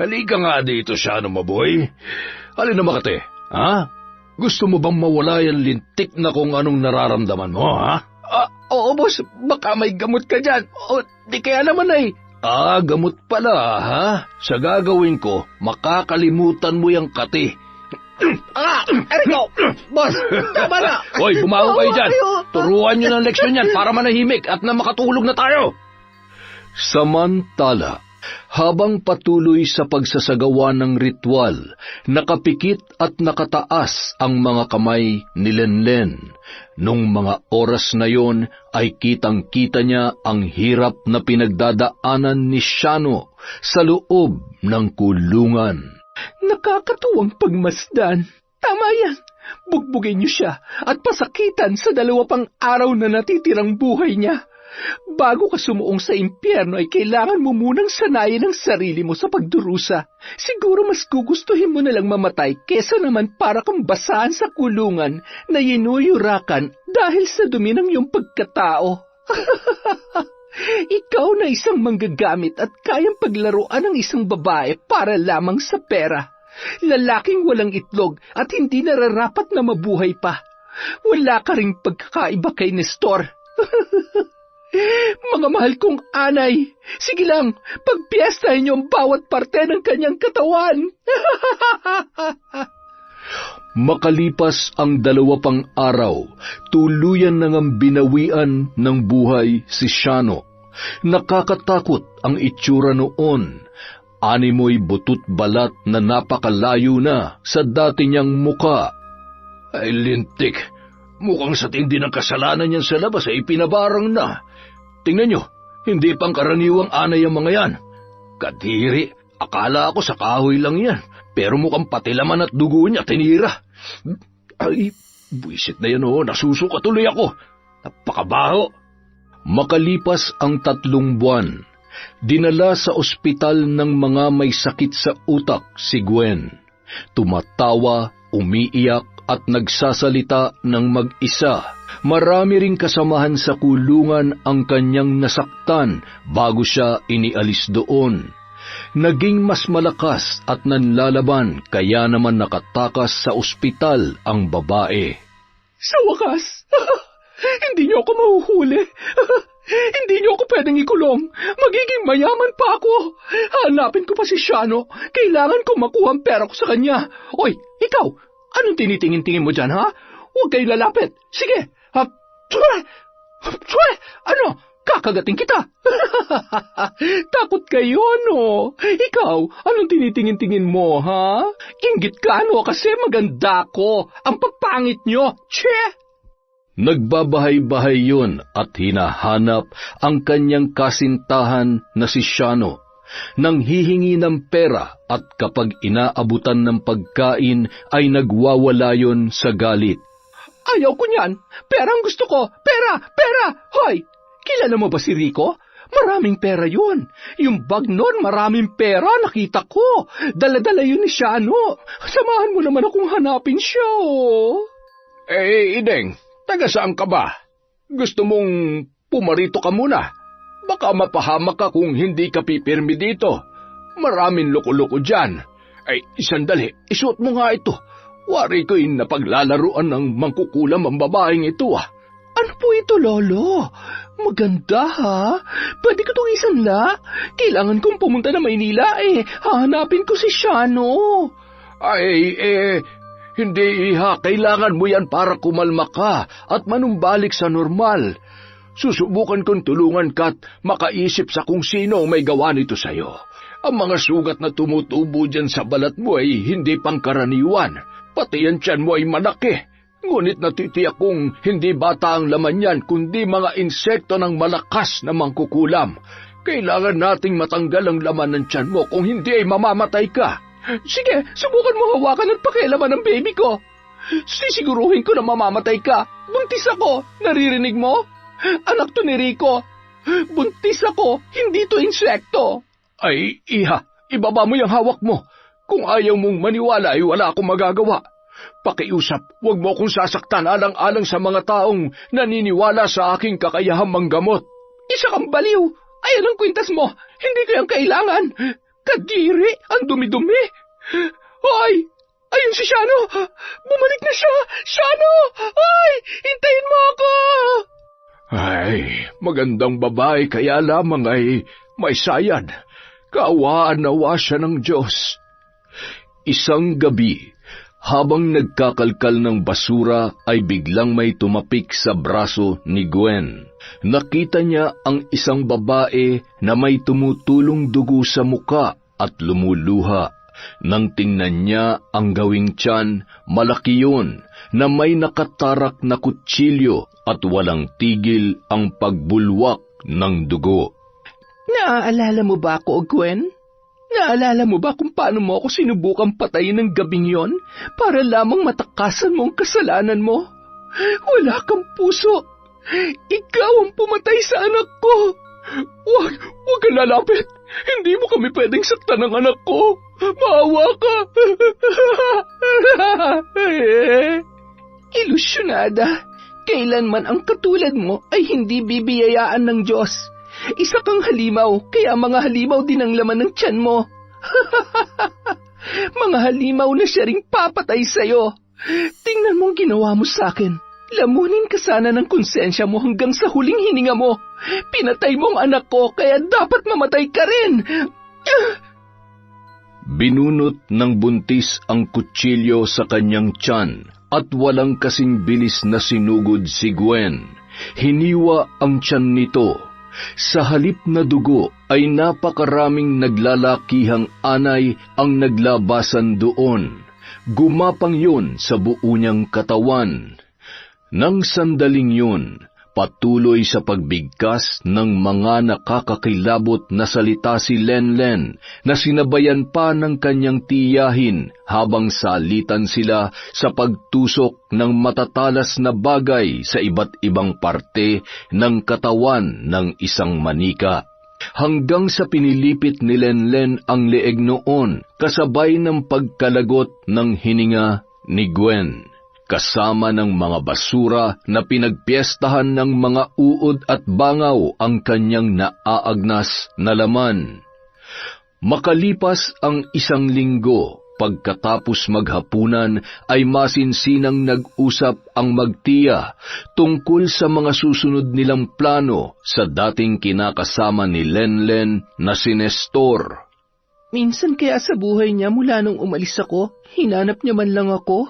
Halika nga dito, Siano maboy.
Halina makate, ha? Gusto mo bang mawala yung lintik na kung anong nararamdaman mo, ha?
Oo, boss. Baka may gamot ka dyan. O, di kaya naman ay.
Gamot pala, ha? Sa gagawin ko, makakalimutan mo yung kati.
Eriko! Boss, tama na!
Hoy, bumangon kayo dyan! Turuan nyo ng leksyon yan para manahimik at na makatulog na tayo! Samantala, habang patuloy sa pagsasagawa ng ritual, nakapikit at nakataas ang mga kamay ni Lenlen. Nung mga oras na yon ay kitang-kita niya ang hirap na pinagdadaanan ni Siano sa loob ng kulungan.
Nakakatuwang pagmasdan. Tama yan. Bugbugin niyo siya at pasakitan sa 2 pang araw na natitirang buhay niya. Bago ka sumuong sa impyerno ay kailangan mo munang sanayin ang sarili mo sa pagdurusa. Siguro mas gugustuhin mo na lang mamatay kesa naman para kang basahan sa kulungan na yinuyurakan dahil sa dumi ng iyong pagkatao. Ikaw na isang manggagamit at kayang paglaruan ng isang babae para lamang sa pera. Lalaking walang itlog at hindi nararapat na mabuhay pa. Wala ka ring pagkakaiba kay Nestor. Mga mahal kong anay, sige lang, pagpiestahin niyo ang bawat parte ng kanyang katawan.
Makalipas ang 2 pang araw, tuluyan nang ang binawian ng buhay si Shano. Nakakatakot ang itsura noon. Animoy butot balat na napakalayo na sa dati niyang muka.
Ay, lintik. Mukhang sa tindi ng kasalanan niyan sa labas ay ipinabarang na. Tingnan nyo, hindi pang karaniwang anay ang mga yan. Kadiri, akala ako sa kahoy lang yan, pero mukhang pati laman at dugo niya tinira. Ay, buwisit na yan nasusuka tuloy ako. Napakabaho.
Makalipas ang 3 buwan, dinala sa ospital ng mga may sakit sa utak si Gwen. Tumatawa, umiiyak at nagsasalita ng mag-isa. Marami ring kasamahan sa kulungan ang kanyang nasaktan bago siya inialis doon. Naging mas malakas at nanlalaban kaya naman nakatakas sa ospital ang babae.
Sa wakas, hindi niyo ako mahuhuli. Hindi niyo ako pwedeng ikulong. Magiging mayaman pa ako. Hanapin ko pa si Shano. Kailangan ko makuha ang pera ko sa kanya. Oy, ikaw, anong tinitingin-tingin mo dyan, ha? Huwag kayo lalapit. Sige. Ano? Kakagating kita. Takot kayo, no? Ikaw, anong tinitingin-tingin mo, ha? Inggit ka, no? Kasi maganda ko. Ang papangit nyo. Che!
Nagbabahay-bahay yun at hinahanap ang kanyang kasintahan na si Shano. Nang hihingi ng pera at kapag inaabutan ng pagkain ay nagwawala yun sa galit.
Ayaw ko niyan. Pera ang gusto ko. Pera! Pera! Hoy! Kilala mo ba si Rico? Maraming pera yun. Yung bag nun, maraming pera. Nakita ko. Dala-dala yun ni Shano. Samahan mo naman akong hanapin siya, oh.
Ideng, taga saan ka ba? Gusto mong pumarito ka muna? Baka mapahamak ka kung hindi ka pipirmi dito. Maraming loko-loko dyan. Ay, sandali, isuot mo nga ito. Wari ko'y napaglalaruan ng mangkukulam ang babaeng ito, ah.
Ano po ito, Lolo? Maganda, ha? Pwede ko itong isanla. Kailangan kong pumunta na Maynila, hahanapin ko si Shano.
Ay, hindi, iha. Kailangan mo yan para kumalma ka at manumbalik sa normal. Susubukan kong tulungan ka at makaisip sa kung sino may gawa nito sa'yo. Ang mga sugat na tumutubo dyan sa balat mo ay hindi pangkaraniwan. Pati yan tiyan mo ay malaki. Ngunit natitiyak kong hindi bata ang laman yan, kundi mga insekto ng malakas na mangkukulam. Kailangan nating matanggal ang laman ng tiyan mo, kung hindi ay mamamatay ka.
Sige, subukan mo hawakan at pakialaman ng baby ko. Sisiguruhin ko na mamamatay ka. Buntis ako, naririnig mo? Anak to ni Rico. Buntis ako, hindi to insekto.
Ay, iha, ibaba mo yung hawak mo. Kung ayaw mong maniwala ay wala akong magagawa. Pakiusap, huwag mo akong sasaktan alang-alang sa mga taong naniniwala sa aking kakayahang manggamot.
Isa kang baliw. Ayan ang kwintas mo. Hindi ko yung kailangan. Kadiri, ang dumi-dumi. Hoy, ayun si Shano. Bumalik na siya. Shano! Ay, hintayin mo ako!
Ay, magandang babae kaya lamang ay may sayad. Kaawaan nawa siya ng Diyos.
Isang gabi, habang nagkakalkal ng basura ay biglang may tumapik sa braso ni Gwen. Nakita niya ang isang babae na may tumutulong dugo sa muka at lumuluha. Nang tingnan niya ang gawing tiyan, malaki yun na may nakatarak na kutsilyo at walang tigil ang pagbulwak ng dugo.
Naaalala mo ba ako, Gwen? Naalala mo ba kung paano mo ako sinubukang patayin ng gabing yon para lamang matakasan mo ang kasalanan mo? Wala kang puso. Ikaw ang pumatay sa anak ko. Huwag kang lalapit. Hindi mo kami pwedeng saktan ng anak ko. Maawa ka. Ilusyonada. Kailanman ang katulad mo ay hindi bibiyayaan ng Diyos. Isa kang halimaw, kaya mga halimaw din ang laman ng tiyan mo. Mga halimaw na siya ring papatay sa'yo. Tingnan mo ang ginawa mo sa akin. Lamunin ka sana ng konsensya mo hanggang sa huling hininga mo. Pinatay mo ang anak ko, kaya dapat mamatay ka rin.
Binunot ng buntis ang kutsilyo sa kanyang tiyan at walang kasing bilis na sinugod si Gwen. Hiniwa ang tiyan nito. Sa halip na dugo ay napakaraming naglalakihang anay ang naglabasan doon. Gumapang yun sa buo niyang katawan. Nang sandaling yun, patuloy sa pagbigkas ng mga nakakakilabot na salita si Lenlen na sinabayan pa ng kanyang tiyahin habang salitan sila sa pagtusok ng matatalas na bagay sa iba't ibang parte ng katawan ng isang manika. Hanggang sa pinilipit ni Lenlen ang leeg noon kasabay ng pagkalagot ng hininga ni Gwen. Kasama ng mga basura na pinagpiestahan ng mga uod at bangaw ang kanyang naaagnas na laman. Makalipas ang 1 linggo, pagkatapos maghapunan ay masinsinang nag-usap ang magtiya tungkol sa mga susunod nilang plano sa dating kinakasama ni Lenlen na si Nestor.
Minsan kaya sa buhay niya mula nung umalis ako, hinanap niya man lang ako.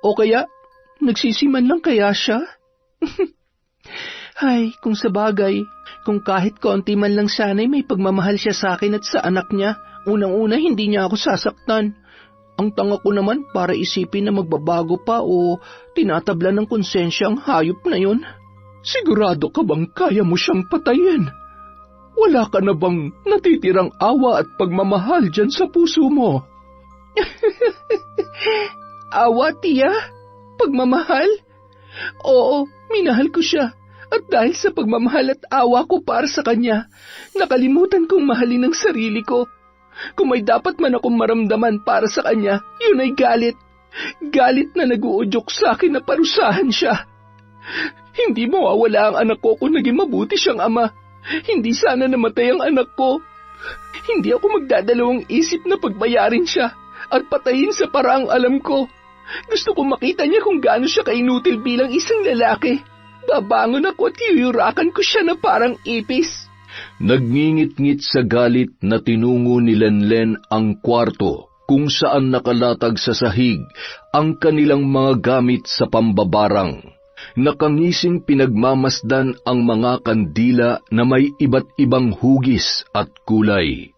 O kaya, nagsisiman lang kaya siya? Ay, kung sabagay, kung kahit konti man lang sana'y may pagmamahal siya sa akin at sa anak niya, unang-una hindi niya ako sasaktan. Ang tanga ko naman para isipin na magbabago pa o tinatabla ng konsensya ang hayop na yun. Sigurado ka bang kaya mo siyang patayin? Wala ka na bang natitirang awa at pagmamahal dyan sa puso mo? Awa, tiya? Pagmamahal? Oo, minahal ko siya. At dahil sa pagmamahal at awa ko para sa kanya, nakalimutan kong mahalin ang sarili ko. Kung may dapat man akong maramdaman para sa kanya, yun ay galit. Galit na nag-uudyok sa akin na parusahan siya. Hindi mawawala ang anak ko kung naging mabuti siyang ama. Hindi sana namatay ang anak ko. Hindi ako magdadalawang isip na pagbayarin siya at patayin sa paraang alam ko. Gusto kong makita niya kung gaano siya kainutil bilang isang lalaki. Babangon ako at yuyurakan ko siya na parang ipis.
Nagngingit-ngit sa galit na tinungo ni Lenlen ang kwarto kung saan nakalatag sa sahig ang kanilang mga gamit sa pambabarang. Nakangising pinagmamasdan ang mga kandila na may iba't ibang hugis at kulay.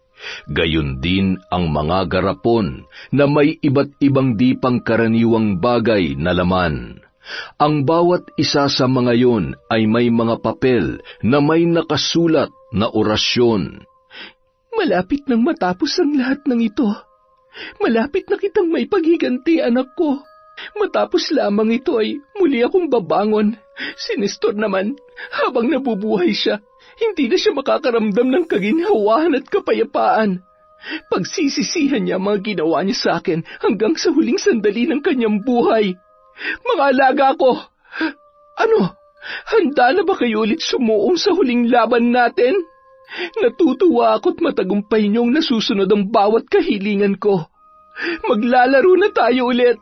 Gayon din ang mga garapon na may iba't ibang di pangkaraniwang bagay na laman. Ang bawat isa sa mga yon ay may mga papel na may nakasulat na orasyon.
Malapit nang matapos ang lahat ng ito. Malapit na kitang may paghiganti, anak ko. Matapos lamang ito ay muli akong babangon. Si Nestor naman, habang nabubuhay siya, hindi na siya makakaramdam ng kaginhawaan at kapayapaan. Pagsisisihan niya mga ginawa niya sa akin hanggang sa huling sandali ng kanyang buhay. Mga alaga ko, ano, handa na ba kayo ulit sumuong sa huling laban natin? Natutuwa ako't matagumpay niyong nasusunod ang bawat kahilingan ko. Maglalaro na tayo ulit.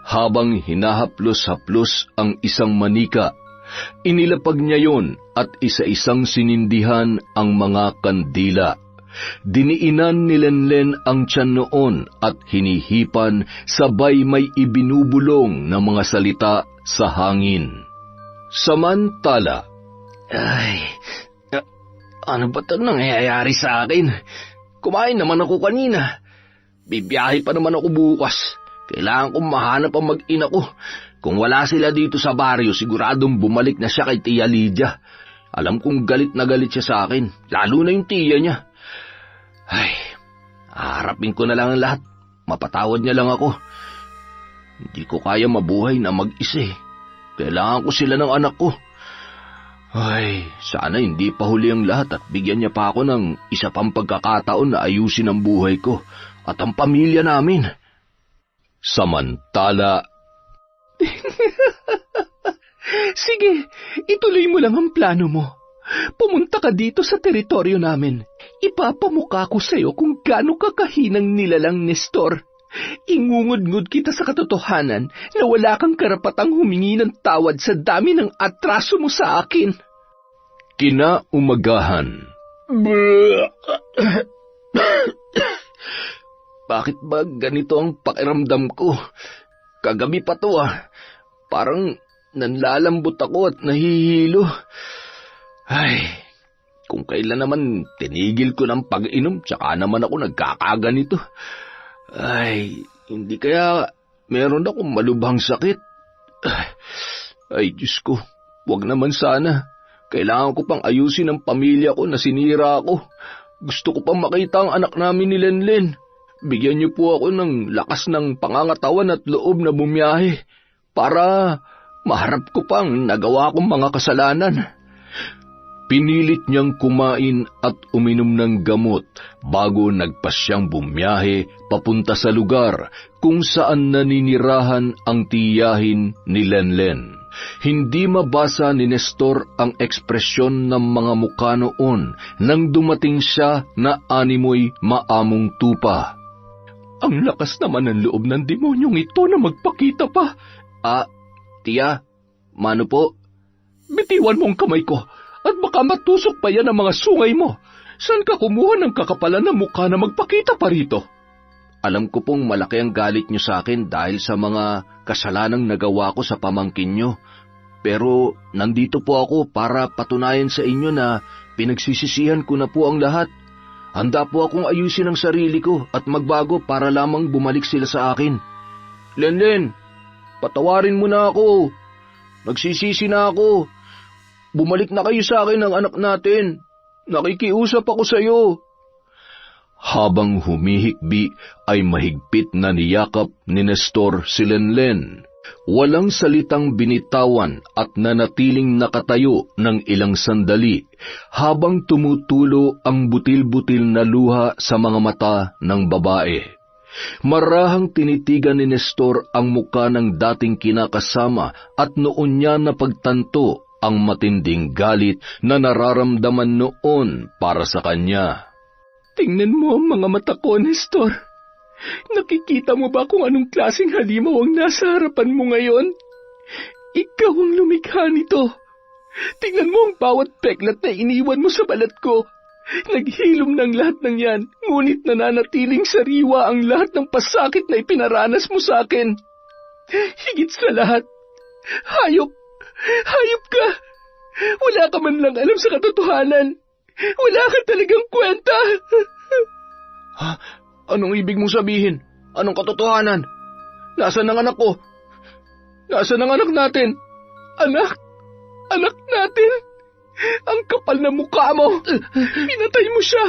Habang hinahaplos-haplos ang isang manika, inilapag niya yon at isa-isang sinindihan ang mga kandila. Diniinan ni Lenlen ang tiyan noon at hinihipan sabay may ibinubulong na mga salita sa hangin. Samantala,
ano ba ito nangyayari sa akin? Kumain naman ako kanina. Bibiyahe pa naman ako bukas. Kailangan kong mahanap ang mag-ina ko. Kung wala sila dito sa baryo, siguradong bumalik na siya kay Tia Lydia. Alam kong galit na galit siya sa akin, lalo na yung tiya niya. Ay, harapin ko na lang ang lahat. Mapatawad niya lang ako. Hindi ko kaya mabuhay na mag-isa eh. Kailangan ko sila ng anak ko. Ay, sana hindi pa huli ang lahat at bigyan niya pa ako ng isa pang pagkakataon na ayusin ang buhay ko at ang pamilya namin.
Samantala,
Sige, ituloy mo lang ang plano mo. Pumunta ka dito sa teritoryo namin. Ipapamukha ko sa'yo kung gaano kakahinang nilalang Nestor. Ingungud-ngud kita sa katotohanan na wala kang karapatang humingi ng tawad sa dami ng atraso mo sa akin.
kinaumagahan,
Bakit ba ganito ang pakiramdam ko? Kagabi pa to Parang nanlalambot ako at nahihilo. Ay, kung kailan naman tinigil ko ng pag-inom, tsaka naman ako nagkakaganito. Ay, hindi kaya meron akong malubhang sakit. Ay, Diyos ko, wag naman sana. Kailangan ko pang ayusin ang pamilya ko na sinira ko. Gusto ko pang makita ang anak namin ni Lenlen. Bigyan niyo po ako ng lakas ng pangangatawan at loob na bumiyahe para maharap ko pang nagawa kong mga kasalanan.
Pinilit niyang kumain at uminom ng gamot bago nagpasyang bumiyahe papunta sa lugar kung saan naninirahan ang tiyahin ni Lenlen. Hindi mabasa ni Nestor ang ekspresyon ng mga mukha noon nang dumating siya na animoy maamong tupa.
Ang lakas naman ng loob ng demonyong ito na magpakita pa.
Tiya, mano po?
Bitiwan mo ang kamay ko at baka matusok pa yan ang mga sungay mo. Saan ka kumuha ng kakapalan ng mukha na magpakita pa rito?
Alam ko pong malaki ang galit niyo sa akin dahil sa mga kasalanang nagawa ko sa pamangkin niyo. Pero nandito po ako para patunayan sa inyo na pinagsisisihan ko na po ang lahat. Handa po akong ayusin ang sarili ko at magbago para lamang bumalik sila sa akin. Lenlen, patawarin mo na ako. Nagsisisi na ako. Bumalik na kayo sa akin ng anak natin. Nakikiusap ako sa iyo.
Habang humihikbi ay mahigpit na niyakap ni Nestor si Lenlen. Walang salitang binitawan at nanatiling nakatayo ng ilang sandali habang tumutulo ang butil-butil na luha sa mga mata ng babae. Marahang tinitigan ni Nestor ang muka ng dating kinakasama at noon niya napagtanto ang matinding galit na nararamdaman noon para sa kanya.
Tingnan mo ang mga mata ko, Nestor. Nakikita mo ba kung anong klaseng halimaw ang nasa harapan mo ngayon? Ikaw ang lumikha nito. Tingnan mo ang bawat peklat na iniwan mo sa balat ko. Naghilom ng lahat ng yan, ngunit nananatiling sariwa ang lahat ng pasakit na ipinaranas mo sa akin. Higit sa lahat, hayop ka. Wala ka man lang alam sa katotohanan. Wala ka talagang kwenta.
Anong ibig mong sabihin? Anong katotohanan? Nasaan ang anak ko? Nasaan ang anak natin?
Anak natin? Ang kapal na mukha mo. Pinatay mo siya.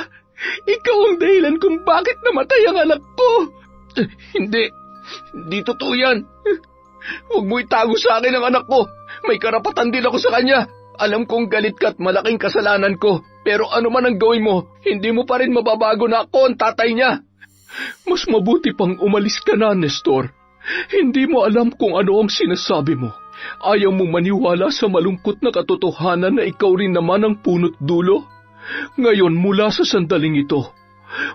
Ikaw ang dahilan kung bakit namatay ang anak ko.
Hindi totoo yan. Huwag mo itago sa akin ang anak ko. May karapatan din ako sa kanya. Alam kong galit ka at malaking kasalanan ko. Pero ano man ang gawin mo, hindi mo pa rin mababago na ako ang tatay niya.
Mas mabuti pang umalis ka na, Nestor. Hindi mo alam kung ano ang sinasabi mo. Ayaw mong maniwala sa malungkot na katotohanan na ikaw rin naman ang punot dulo. Ngayon mula sa sandaling ito,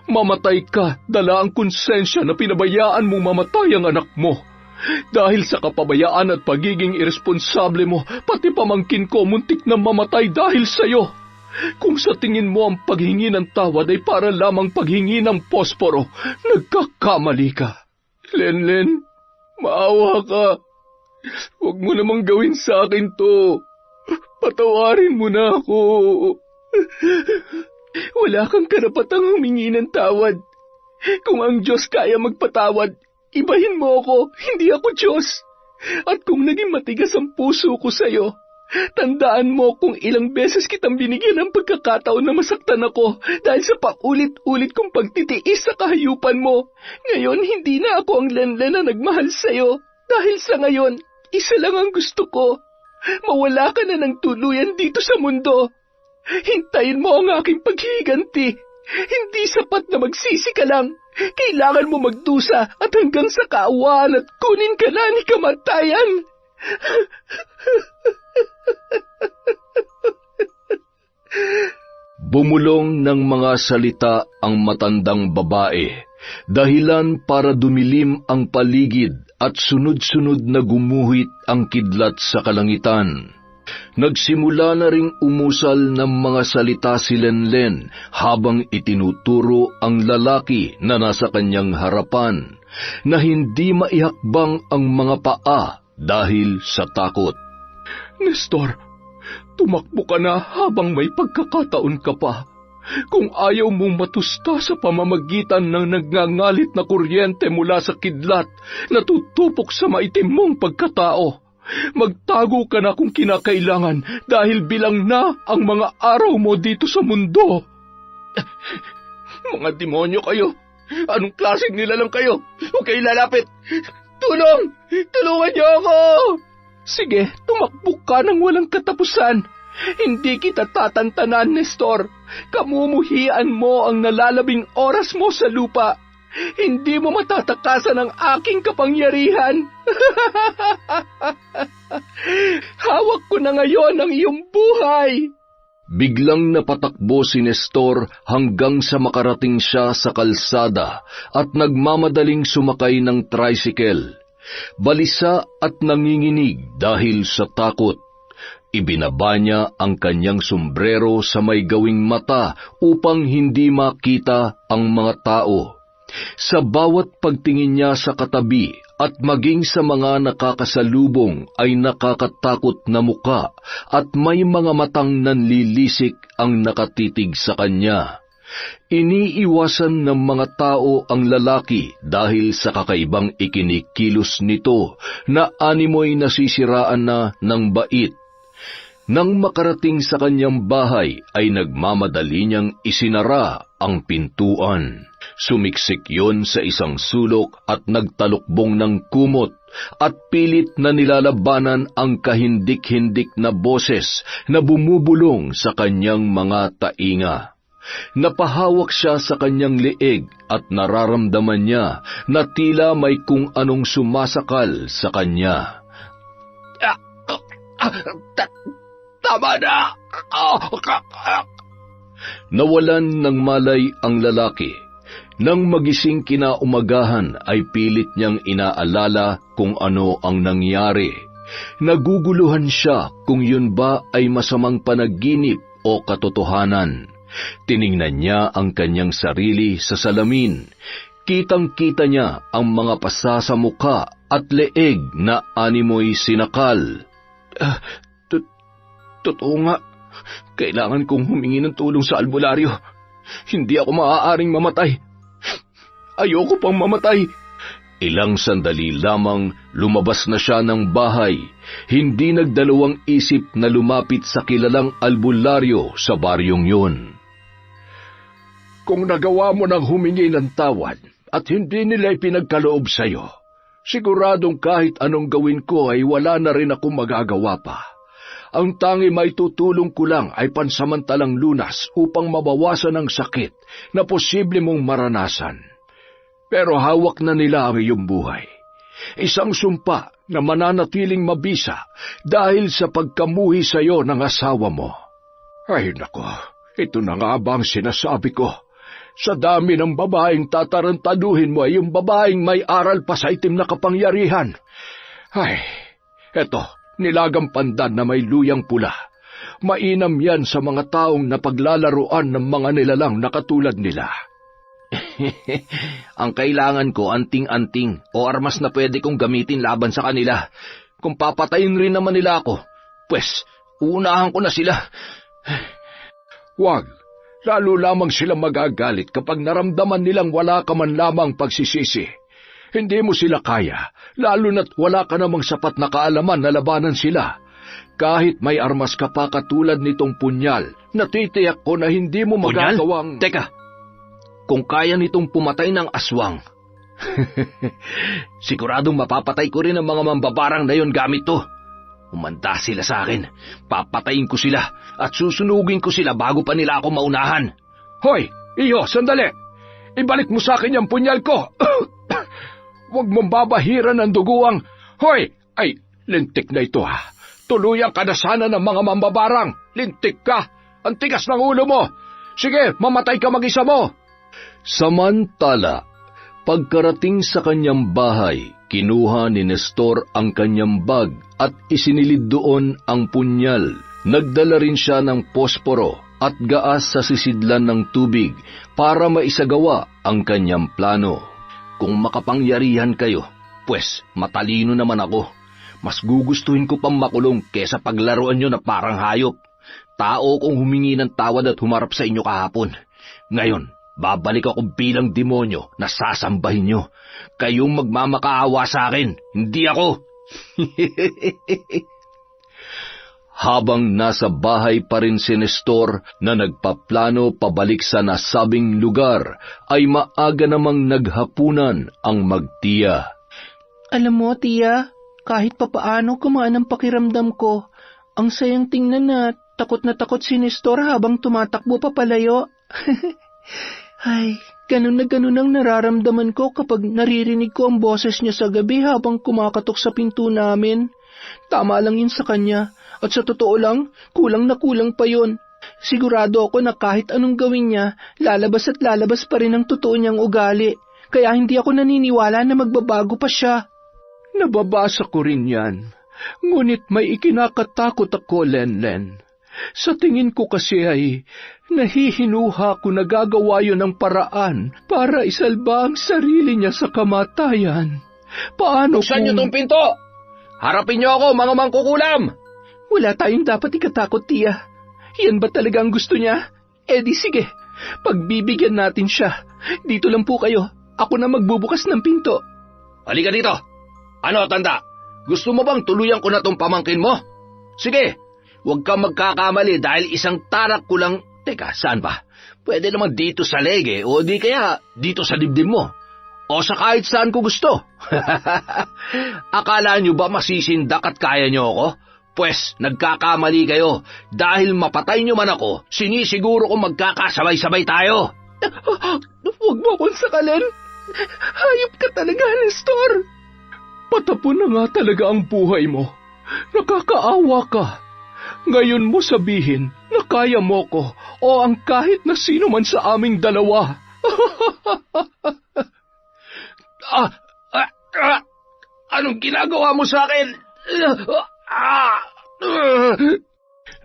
mamatay ka dala ang konsensya na pinabayaan mong mamatay ang anak mo. Dahil sa kapabayaan at pagiging irresponsable mo, pati pamangkin ko muntik na mamatay dahil sa'yo. Kung sa tingin mo ang paghingi ng tawad ay para lamang paghingi ng posporo, nagkakamali ka. Lenlen, maawa ka. Huwag mo namang gawin sa akin to. Patawarin mo na ako. Wala kang karapatang humingi ng tawad. Kung ang Diyos kaya magpatawad, ibahin mo ako, hindi ako Diyos. At kung naging matigas ang puso ko sa'yo, tandaan mo kung ilang beses kitang binigyan ng pagkakataon na masaktan ako dahil sa paulit-ulit kong pagtitiis sa kahayupan mo. Ngayon, hindi na ako ang Lenlen na nagmahal sa'yo. Dahil sa ngayon, isa lang ang gusto ko. Mawala ka na ng tuluyan dito sa mundo. Hintayin mo ang aking paghihiganti. Hindi sapat na magsisi ka lang. Kailangan mo magdusa at hanggang sa kaawaan at kunin ka na ni kamatayan.
Bumulong ng mga salita ang matandang babae, dahilan para dumilim ang paligid at sunod-sunod na gumuhit ang kidlat sa kalangitan. Nagsimula na ring umusal ng mga salita si Lenlen habang itinuturo ang lalaki na nasa kanyang harapan na hindi maihakbang ang mga paa dahil sa takot.
Nestor, tumakbo ka na habang may pagkakataon ka pa. Kung ayaw mong matusta sa pamamagitan ng nagngangalit na kuryente mula sa kidlat na tutupok sa maitim mong pagkatao, magtago ka na kung kinakailangan dahil bilang na ang mga araw mo dito sa mundo. Mga demonyo kayo! Anong klaseng nilalang kayo? Huwag kayo lalapit! Tulong! Tulungan niyo ako! Sige, tumakbo ka ng walang katapusan. Hindi kita tatantanan, Nestor. Kamumuhian mo ang nalalabing oras mo sa lupa. Hindi mo matatakasan ang aking kapangyarihan. Hawak ko na ngayon ang iyong buhay.
Biglang napatakbo si Nestor hanggang sa makarating siya sa kalsada at nagmamadaling sumakay ng tricycle. Balisa at nanginginig dahil sa takot. Ibinaba niya ang kanyang sombrero sa may gawing mata upang hindi makita ang mga tao. Sa bawat pagtingin niya sa katabi at maging sa mga nakakasalubong ay nakakatakot na muka at may mga matang nanlilisik ang nakatitig sa kanya. Iniiwasan ng mga tao ang lalaki dahil sa kakaibang ikinikilos nito na animoy nasisiraan na ng bait. Nang makarating sa kanyang bahay ay nagmamadali niyang isinara ang pintuan. Sumiksik yon sa isang sulok at nagtalukbong ng kumot at pilit na nilalabanan ang kahindik-hindik na boses na bumubulong sa kanyang mga tainga. Napahawak siya sa kanyang leeg at nararamdaman niya na tila may kung anong sumasakal sa kanya.
Tama na!
Nawalan ng malay ang lalaki. Nang magising kinaumagahan ay pilit niyang inaalala kung ano ang nangyari. Naguguluhan siya kung yun ba ay masamang panaginip o katotohanan. Tiningnan niya ang kanyang sarili sa salamin. Kitang-kita niya ang mga pasa sa mukha at leeg na animoy sinakal.
Totoo nga, kailangan kong humingi ng tulong sa albularyo. Hindi ako maaaring mamatay. Ayoko pang mamatay.
Ilang sandali lamang lumabas na siya ng bahay. Hindi nagdalawang isip na lumapit sa kilalang albularyo sa baryong yun.
Kung nagawa mo ng humingi ng tawad at hindi nila ipinagkaloob sa iyo, siguradong kahit anong gawin ko ay wala na rin akong magagawa pa. Ang tangi may tutulong ko lang ay pansamantalang lunas upang mabawasan ang sakit na posible mong maranasan. Pero hawak na nila ang iyong buhay. Isang sumpa na mananatiling mabisa dahil sa pagkamuhi sa iyo ng asawa mo. Ay nako, ito na nga ba ang sinasabi ko? Sa dami ng babaeng tatarantaduhin mo ay yung babaeng may aral pa sa itim na kapangyarihan. Ay, eto, nilagang pandan na may luyang pula. Mainam yan sa mga taong napaglalaruan ng mga nilalang na katulad nila.
Ang kailangan ko anting-anting o armas na pwede kong gamitin laban sa kanila. Kung papatayin rin naman nila ako, pues, uunahan ko na sila.
Wag, lalo lamang sila magagalit kapag naramdaman nilang wala ka man lamang pagsisisi. Hindi mo sila kaya, lalo na't wala ka namang sapat na kaalaman na labanan sila. Kahit may armas ka pa katulad nitong punyal, natitiyak ko na hindi mo magagawang...
Teka, kung kaya nitong pumatay ng aswang, siguradong mapapatay ko rin ang mga mambabarang na yon gamit to. Umanda sila sa akin, papatayin ko sila at susunugin ko sila bago pa nila ako maunahan.
Hoy, iyo, sandali! Ibalik mo sa akin yung punyal ko! Huwag mong babahiran ang duguang... Hoy! Ay, lintik na ito ha. Tuluyan ka na sana ng mga mambabarang. Lintik ka. Ang tigas ng ulo mo. Sige, mamatay ka mag-isa mo.
Samantala, Pagkarating sa kanyang bahay, kinuha ni Nestor ang kanyang bag at isinilid doon ang punyal. Nagdala rin siya ng posporo at gaas sa sisidlan ng tubig para maisagawa ang kanyang plano. Kung makapangyarihan kayo, pues matalino naman ako. Mas gugustuhin ko pang makulong kesa paglaruan nyo na parang hayop. Tao kong humingi ng tawad at humarap sa inyo kahapon. Ngayon, babalik ako bilang demonyo na sasambahin nyo. Kayong magmamakaawa sa akin, hindi ako. Habang nasa bahay pa rin si Nestor na nagpaplano pabalik sa nasabing lugar, ay maaga namang naghapunan ang magtiya.
Alam mo, tiya, kahit papaano kumaan ang pakiramdam ko. Ang sayang tingnan na takot si Nestor habang tumatakbo papalayo. Ay, ganun ang nararamdaman ko kapag naririnig ko ang boses niya sa gabi habang kumakatok sa pinto namin. Tama lang yun sa kanya. At sa totoo lang, kulang na kulang pa yun. Sigurado ako na kahit anong gawin niya, lalabas pa rin ang totoo niyang ugali. Kaya hindi ako naniniwala na magbabago pa siya. Nababasa ko rin yan. Ngunit may ikinakatakot ako, Lenlen. Sa tingin ko kasi ay nahihinuha ko na gagawa yun ng paraan para isalba ang sarili niya sa kamatayan. Paano
Buksan niyo tong pinto! Harapin niyo ako, mga mangkukulam!
Wala tayong dapat ikatakot, tiya. Yan ba talaga ang gusto niya? Eh di sige, pagbibigyan natin siya. Dito lang po kayo. Ako na magbubukas ng pinto.
Halika dito! Ano, tanda? Gusto mo bang tuluyan ko na tong pamangkin mo? Sige, huwag kang magkakamali dahil isang tarak ko lang. Teka, saan ba? Pwede naman dito sa lege o di kaya dito sa dibdib mo. O sa kahit saan ko gusto. Akala nyo ba masisindak at kaya nyo ako? Pwes, nagkakamali kayo. Dahil mapatay nyo man ako, sinisiguro kong magkakasabay-sabay tayo.
Huwag mo akong sakalin. Hayop ka talaga, Nestor.
Patapon na nga talaga ang buhay mo. Nakakaawa ka. Ngayon mo sabihin na kaya mo ko o ang kahit na sino man sa aming dalawa.
Anong ginagawa mo sa akin?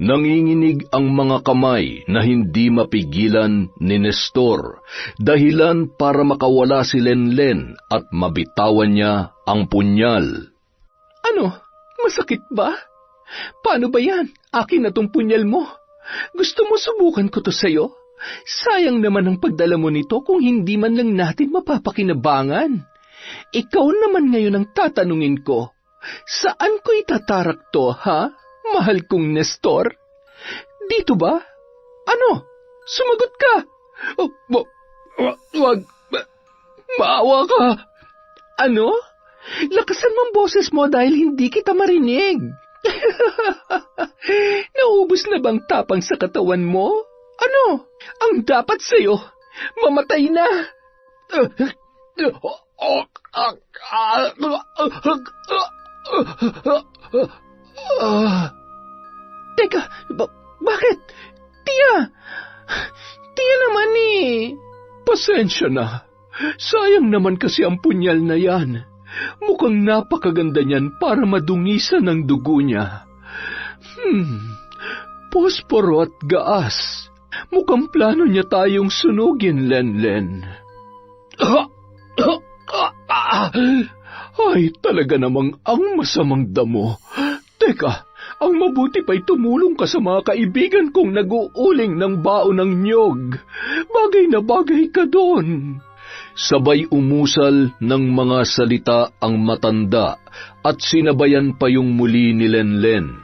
Nanginginig ang mga kamay na hindi mapigilan ni Nestor, dahilan para makawala si Lenlen at mabitawan niya ang punyal.
Ano? Masakit ba? Paano ba yan? Akin na tong punyal mo. Gusto mo subukan ko to sa'yo? Sayang naman ang pagdala mo nito kung hindi man lang natin mapapakinabangan. Ikaw naman ngayon ang tatanungin ko. Saan ko itatarak to, ha? Mahal kong Nestor? Dito ba? Ano? Sumagot ka!
Wag! Maawa ka!
Ano? Lakasan mo ang boses mo dahil hindi kita marinig. Naubos na bang tapang sa katawan mo? Ano? Ang dapat sa'yo, mamatay na. Teka, bakit? Tiya! Tiya naman eh.
Pasensya na. Sayang naman kasi ang punyal na yan. Mukhang napakaganda niyan para madungisan ang dugo niya. Posporo at gaas. Mukhang plano niya tayong sunugin, Lenlen. Ay, talaga namang ang masamang damo. Teka, ang mabuti pa'y tumulong ka sa mga kaibigan kong nag-uuling ng baon ng niyog. Bagay na bagay ka doon. Sabay umusal ng mga salita ang matanda at sinabayan pa yung muli ni Lenlen.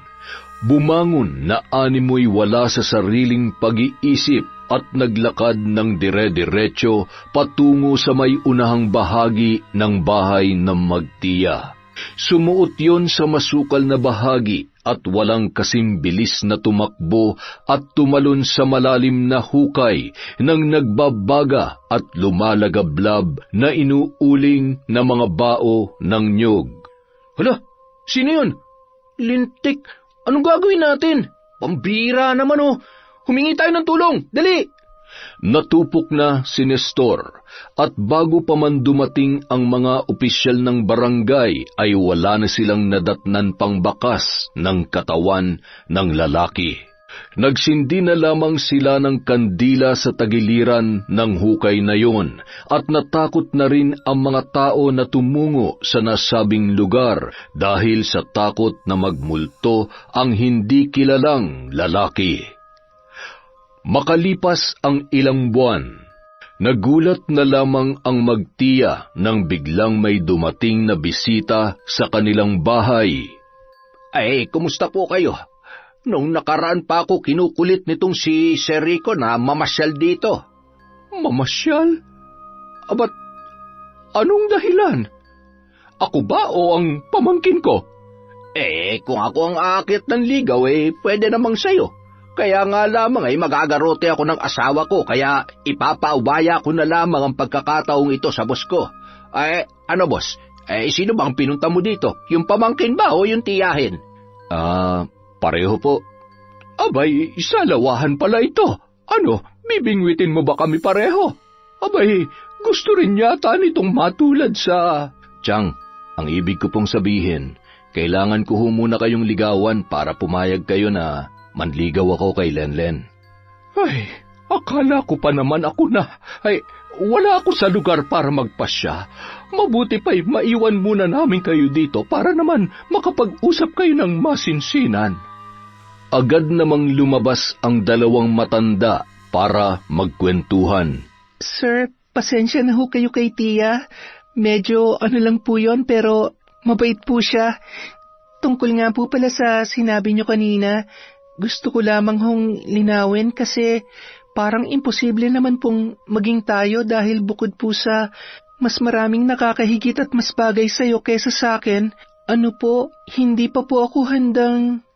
Bumangon na animoy wala sa sariling pag-iisip at naglakad ng dire-diretso patungo sa may unahang bahagi ng bahay ng magtiya. Sumuot yon sa masukal na bahagi at walang kasing bilis na tumakbo at tumalon sa malalim na hukay ng nagbabaga at lumalagablab na inuuling na mga bao ng nyog.
Hala, sino yun? Lintik, anong gagawin natin? Pambira naman oh. Humingi tayo ng tulong, dali!
Natupok na si Nestor at bago pa man dumating ang mga opisyal ng barangay ay wala na silang nadatnan pang bakas ng katawan ng lalaki. Nagsindi na lamang sila ng kandila sa tagiliran ng hukay na yon at natakot na rin ang mga tao na tumungo sa nasabing lugar dahil sa takot na magmulto ang hindi kilalang lalaki. Makalipas ang ilang buwan, nagulat na lamang ang magtiya nang biglang may dumating na bisita sa kanilang bahay.
Ay, kumusta po kayo? Nung nakaraan pa ako kinukulit nitong si Sir Rico na mamasyal dito.
Mamasyal? Abat, anong dahilan? Ako ba o ang pamangkin ko?
Kung ako ang aakyat ng ligaw, pwede namang sayo. Kaya nga lamang magagarote ako ng asawa ko, kaya ipapaubaya ko na lamang ang pagkakataong ito sa boss ko. Ano boss? Sino bang pinunta mo dito? Yung pamangkin ba o yung tiyahin?
Pareho po.
Abay, salawahan pala ito. Ano, bibingwitin mo ba kami pareho? Abay, gusto rin yata nitong matulad sa...
Chang, ang ibig ko pong sabihin, kailangan ko muna kayong ligawan para pumayag kayo na manligaw ako kay Lenlen.
Ay, akala ko pa naman ako na... wala ako sa lugar para magpasya. Mabuti pa'y maiwan muna namin kayo dito para naman makapag-usap kayo ng masinsinan.
Agad namang lumabas ang dalawang matanda para magkwentuhan.
Sir, pasensya na ho kayo kay Tia. Medyo lang po yon pero mabait po siya. Tungkol nga po pala sa sinabi niyo kanina, gusto ko lamang hong linawin kasi parang imposible naman pong maging tayo dahil bukod po sa mas maraming nakakahigit at mas bagay sa'yo kesa sa akin, hindi pa po ako handang...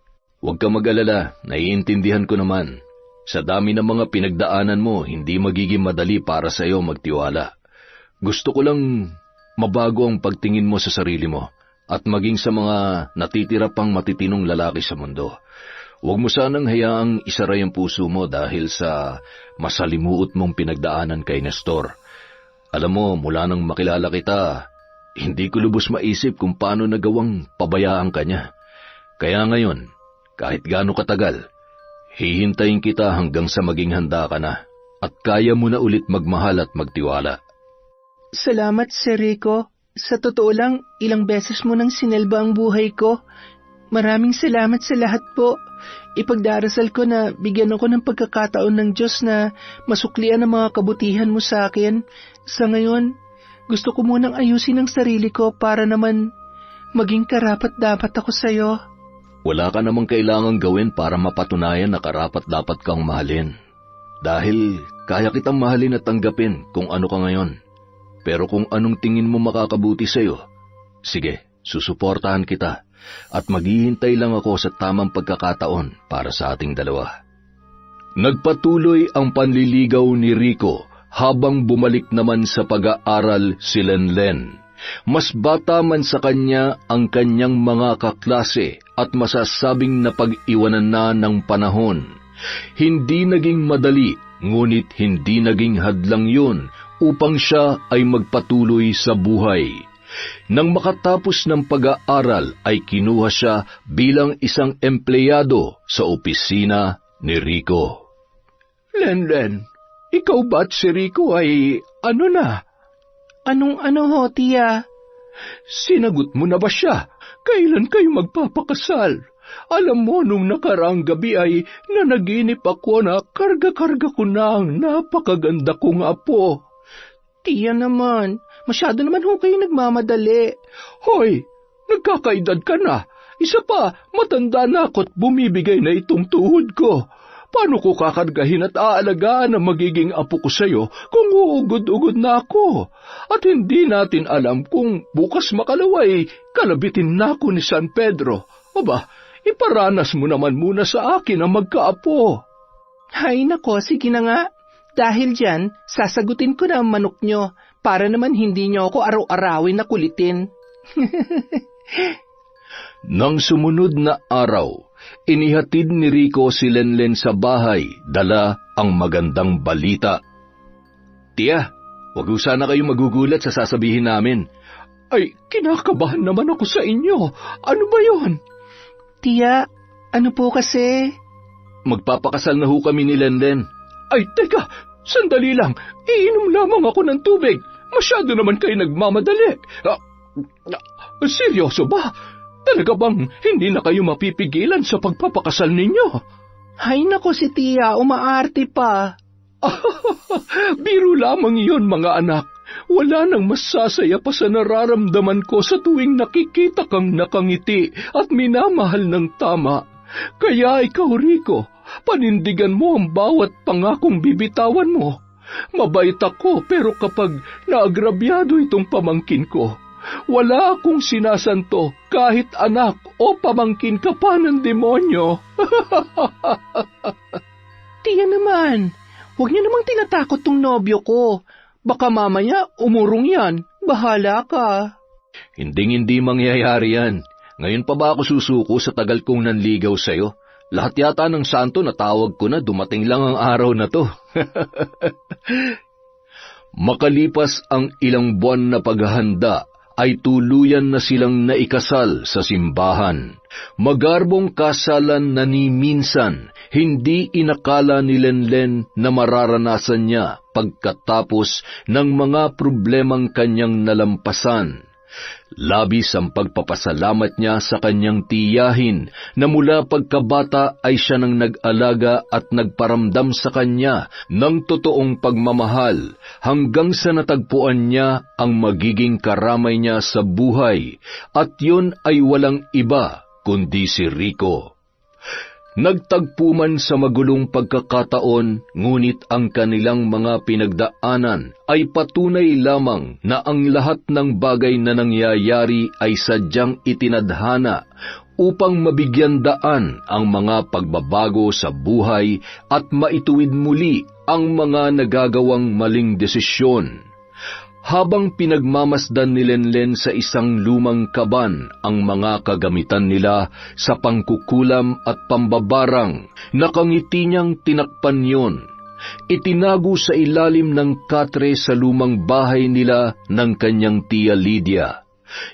Huwag ka mag-alala, naiintindihan ko naman. Sa dami ng mga pinagdaanan mo, hindi magiging madali para sa'yo magtiwala. Gusto ko lang mabago ang pagtingin mo sa sarili mo at maging sa mga natitira pang matitinong lalaki sa mundo. Huwag mo sanang hayaang isaray ang puso mo dahil sa masalimuot mong pinagdaanan kay Nestor. Alam mo, mula nang makilala kita, hindi ko lubos maisip kung paano nagawang pabayaan ka niya. Kaya ngayon, kahit gaano katagal, hihintayin kita hanggang sa maging handa ka na at kaya mo na ulit magmahal at magtiwala.
Salamat, Sir Rico. Sa totoo lang, ilang beses mo nang sinelba ang buhay ko. Maraming salamat sa lahat po. Ipagdarasal ko na bigyan ako ng pagkakataon ng Diyos na masuklian ang mga kabutihan mo sa akin. Sa ngayon, gusto ko munang ayusin ang sarili ko para naman maging karapat-dapat ako sa'yo.
Wala ka namang kailangang gawin para mapatunayan na karapat-dapat kang mahalin. Dahil kaya kitang mahalin at tanggapin kung ano ka ngayon. Pero kung anong tingin mo makakabuti sa'yo, sige, susuportahan kita. At maghihintay lang ako sa tamang pagkakataon para sa ating dalawa. Nagpatuloy ang panliligaw ni Rico habang bumalik naman sa pag-aaral si Lenlen. Mas bata man sa kanya ang kanyang mga kaklase at masasabing napag-iwanan na ng panahon. Hindi naging madali, ngunit hindi naging hadlang yun upang siya ay magpatuloy sa buhay. Nang makatapos ng pag-aaral ay kinuha siya bilang isang empleyado sa opisina ni Rico.
Lenlen, ikaw ba't si Rico ay ano na? Anong ho, Tia? Sinagot mo na ba siya? Kailan kayo magpapakasal? Alam mo, nung nakaraang gabi ay nanaginip ako na karga-karga ko na ang napakaganda kong apo. Tia naman, masyado naman ho kayo nagmamadali. Hoy, nagkakaedad ka na. Isa pa, matanda na ako't bumibigay na itong tuhod ko. Paano ko kakargahin at aalagaan ang magiging apo ko sa'yo kung uugod-ugod na ako? At hindi natin alam kung bukas makalaway, kalabitin na ako ni San Pedro. Aba, iparanas mo naman muna sa akin ang magkaapo. Hay nako, sige na nga. Dahil dyan, sasagutin ko na ang manok nyo para naman hindi nyo ako araw-arawin na kulitin.
Nang sumunod na araw, inihatid ni Rico si Lenlen sa bahay, dala ang magandang balita. Tiya, wag ho sana kayo magugulat sa sasabihin namin.
Ay, kinakabahan naman ako sa inyo. Ano ba yon? Tiya, ano po kasi?
Magpapakasal na ho kami ni Lenlen.
Ay, teka, sandali lang. Iinom lamang ako ng tubig. Masyado naman kayo nagmamadali. Seryoso ba? Talaga bang hindi na kayo mapipigilan sa pagpapakasal ninyo? Hay nako si Tia, umaarte pa. Biro lamang iyon mga anak. Wala nang masasaya pa sa nararamdaman ko sa tuwing nakikita kang nakangiti at minamahal ng tama. Kaya ikaw, Rico, panindigan mo ang bawat pangakong bibitawan mo. Mabait ako pero kapag naagrabyado itong pamangkin ko, wala akong sinasanto kahit anak o pamangkin ka pa ng demonyo. Tiya naman, huwag niyo namang tinatakot tong nobyo ko. Baka mamaya umurong yan, bahala ka.
Hindi mangyayari yan. Ngayon pa ba ako susuko sa tagal kong nanligaw sa'yo? Lahat yata ng santo na tawag ko na dumating lang ang araw na to. Makalipas ang ilang buwan na paghahanda, ay tuluyan na silang naikasal sa simbahan. Magarbong kasalan na ni minsan, hindi inakala ni Lenlen na mararanasan niya pagkatapos ng mga problemang kanyang nalampasan. Labis ang pagpapasalamat niya sa kanyang tiyahin na mula pagkabata ay siya nang nag-alaga at nagparamdam sa kanya ng totoong pagmamahal hanggang sa natagpuan niya ang magiging karamay niya sa buhay, at yun ay walang iba kundi si Rico. Nagtagpo man sa magulong pagkakataon, ngunit ang kanilang mga pinagdaanan ay patunay lamang na ang lahat ng bagay na nangyayari ay sadyang itinadhana upang mabigyan daan ang mga pagbabago sa buhay at maituwid muli ang mga nagagawang maling desisyon. Habang pinagmamasdan ni Lenlen sa isang lumang kaban ang mga kagamitan nila sa pangkukulam at pambabarang, nakangiti niyang tinakpan yon. Itinago sa ilalim ng katre sa lumang bahay nila ng kanyang tiya Lydia.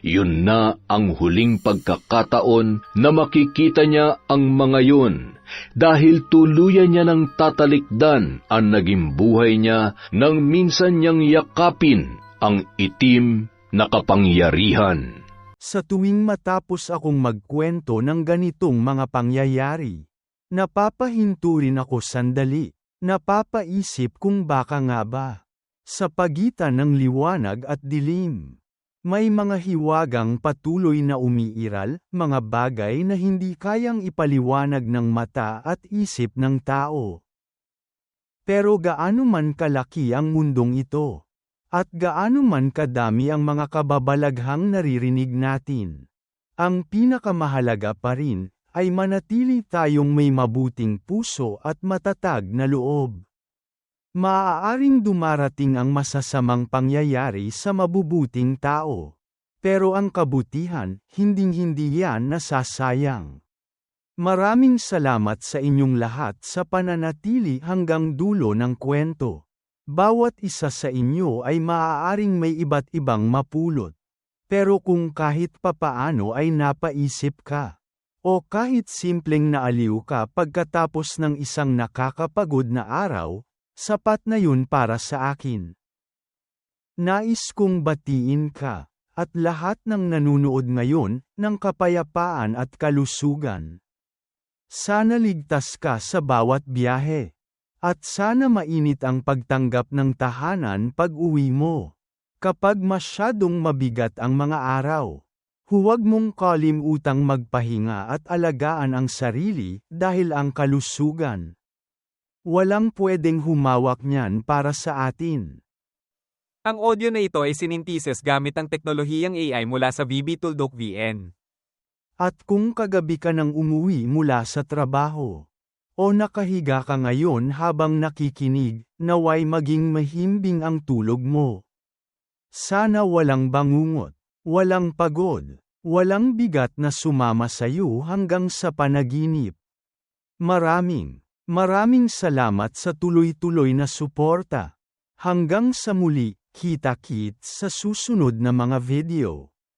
Yun na ang huling pagkakataon na makikita niya ang mga yun, dahil tuluyan niya ng tatalikdan ang naging buhay niya nang minsan niyang yakapin ang itim na kapangyarihan.
Sa tuwing matapos akong magkwento ng ganitong mga pangyayari, napapahinto rin ako sandali, napapaisip kung baka nga ba, sa pagitan ng liwanag at dilim, may mga hiwagang patuloy na umiiral, mga bagay na hindi kayang ipaliwanag ng mata at isip ng tao. Pero gaano man kalaki ang mundong ito, at gaano man kadami ang mga kababalaghang naririnig natin, ang pinakamahalaga pa rin ay manatili tayong may mabuting puso at matatag na loob. Maaaring dumarating ang masasamang pangyayari sa mabubuting tao, pero ang kabutihan, hinding-hindi yan nasasayang. Maraming salamat sa inyong lahat sa pananatili hanggang dulo ng kwento. Bawat isa sa inyo ay maaaring may iba't ibang mapulot. Pero kung kahit papaano ay napaisip ka, o kahit simpleng naaliw ka pagkatapos ng isang nakakapagod na araw, sapat na yun para sa akin. Nais kong batiin ka, at lahat ng nanunood ngayon, ng kapayapaan at kalusugan. Sana ligtas ka sa bawat biyahe. At sana mainit ang pagtanggap ng tahanan pag-uwi mo. Kapag masyadong mabigat ang mga araw, huwag mong kalimutang magpahinga at alagaan ang sarili dahil ang kalusugan. Walang pwedeng humawak niyan para sa atin.
Ang audio na ito ay sininthesis gamit ang teknolohiyang AI mula sa VB-Tool-Doc-VN.
At kung kagabi ka nang umuwi mula sa trabaho, o nakahiga ka ngayon habang nakikinig, naway maging mahimbing ang tulog mo. Sana walang bangungot, walang pagod, Walang bigat na sumama sa iyo hanggang sa panaginip. Maraming salamat sa tuloy-tuloy na suporta. Hanggang sa muli, kita-kits sa susunod na mga video.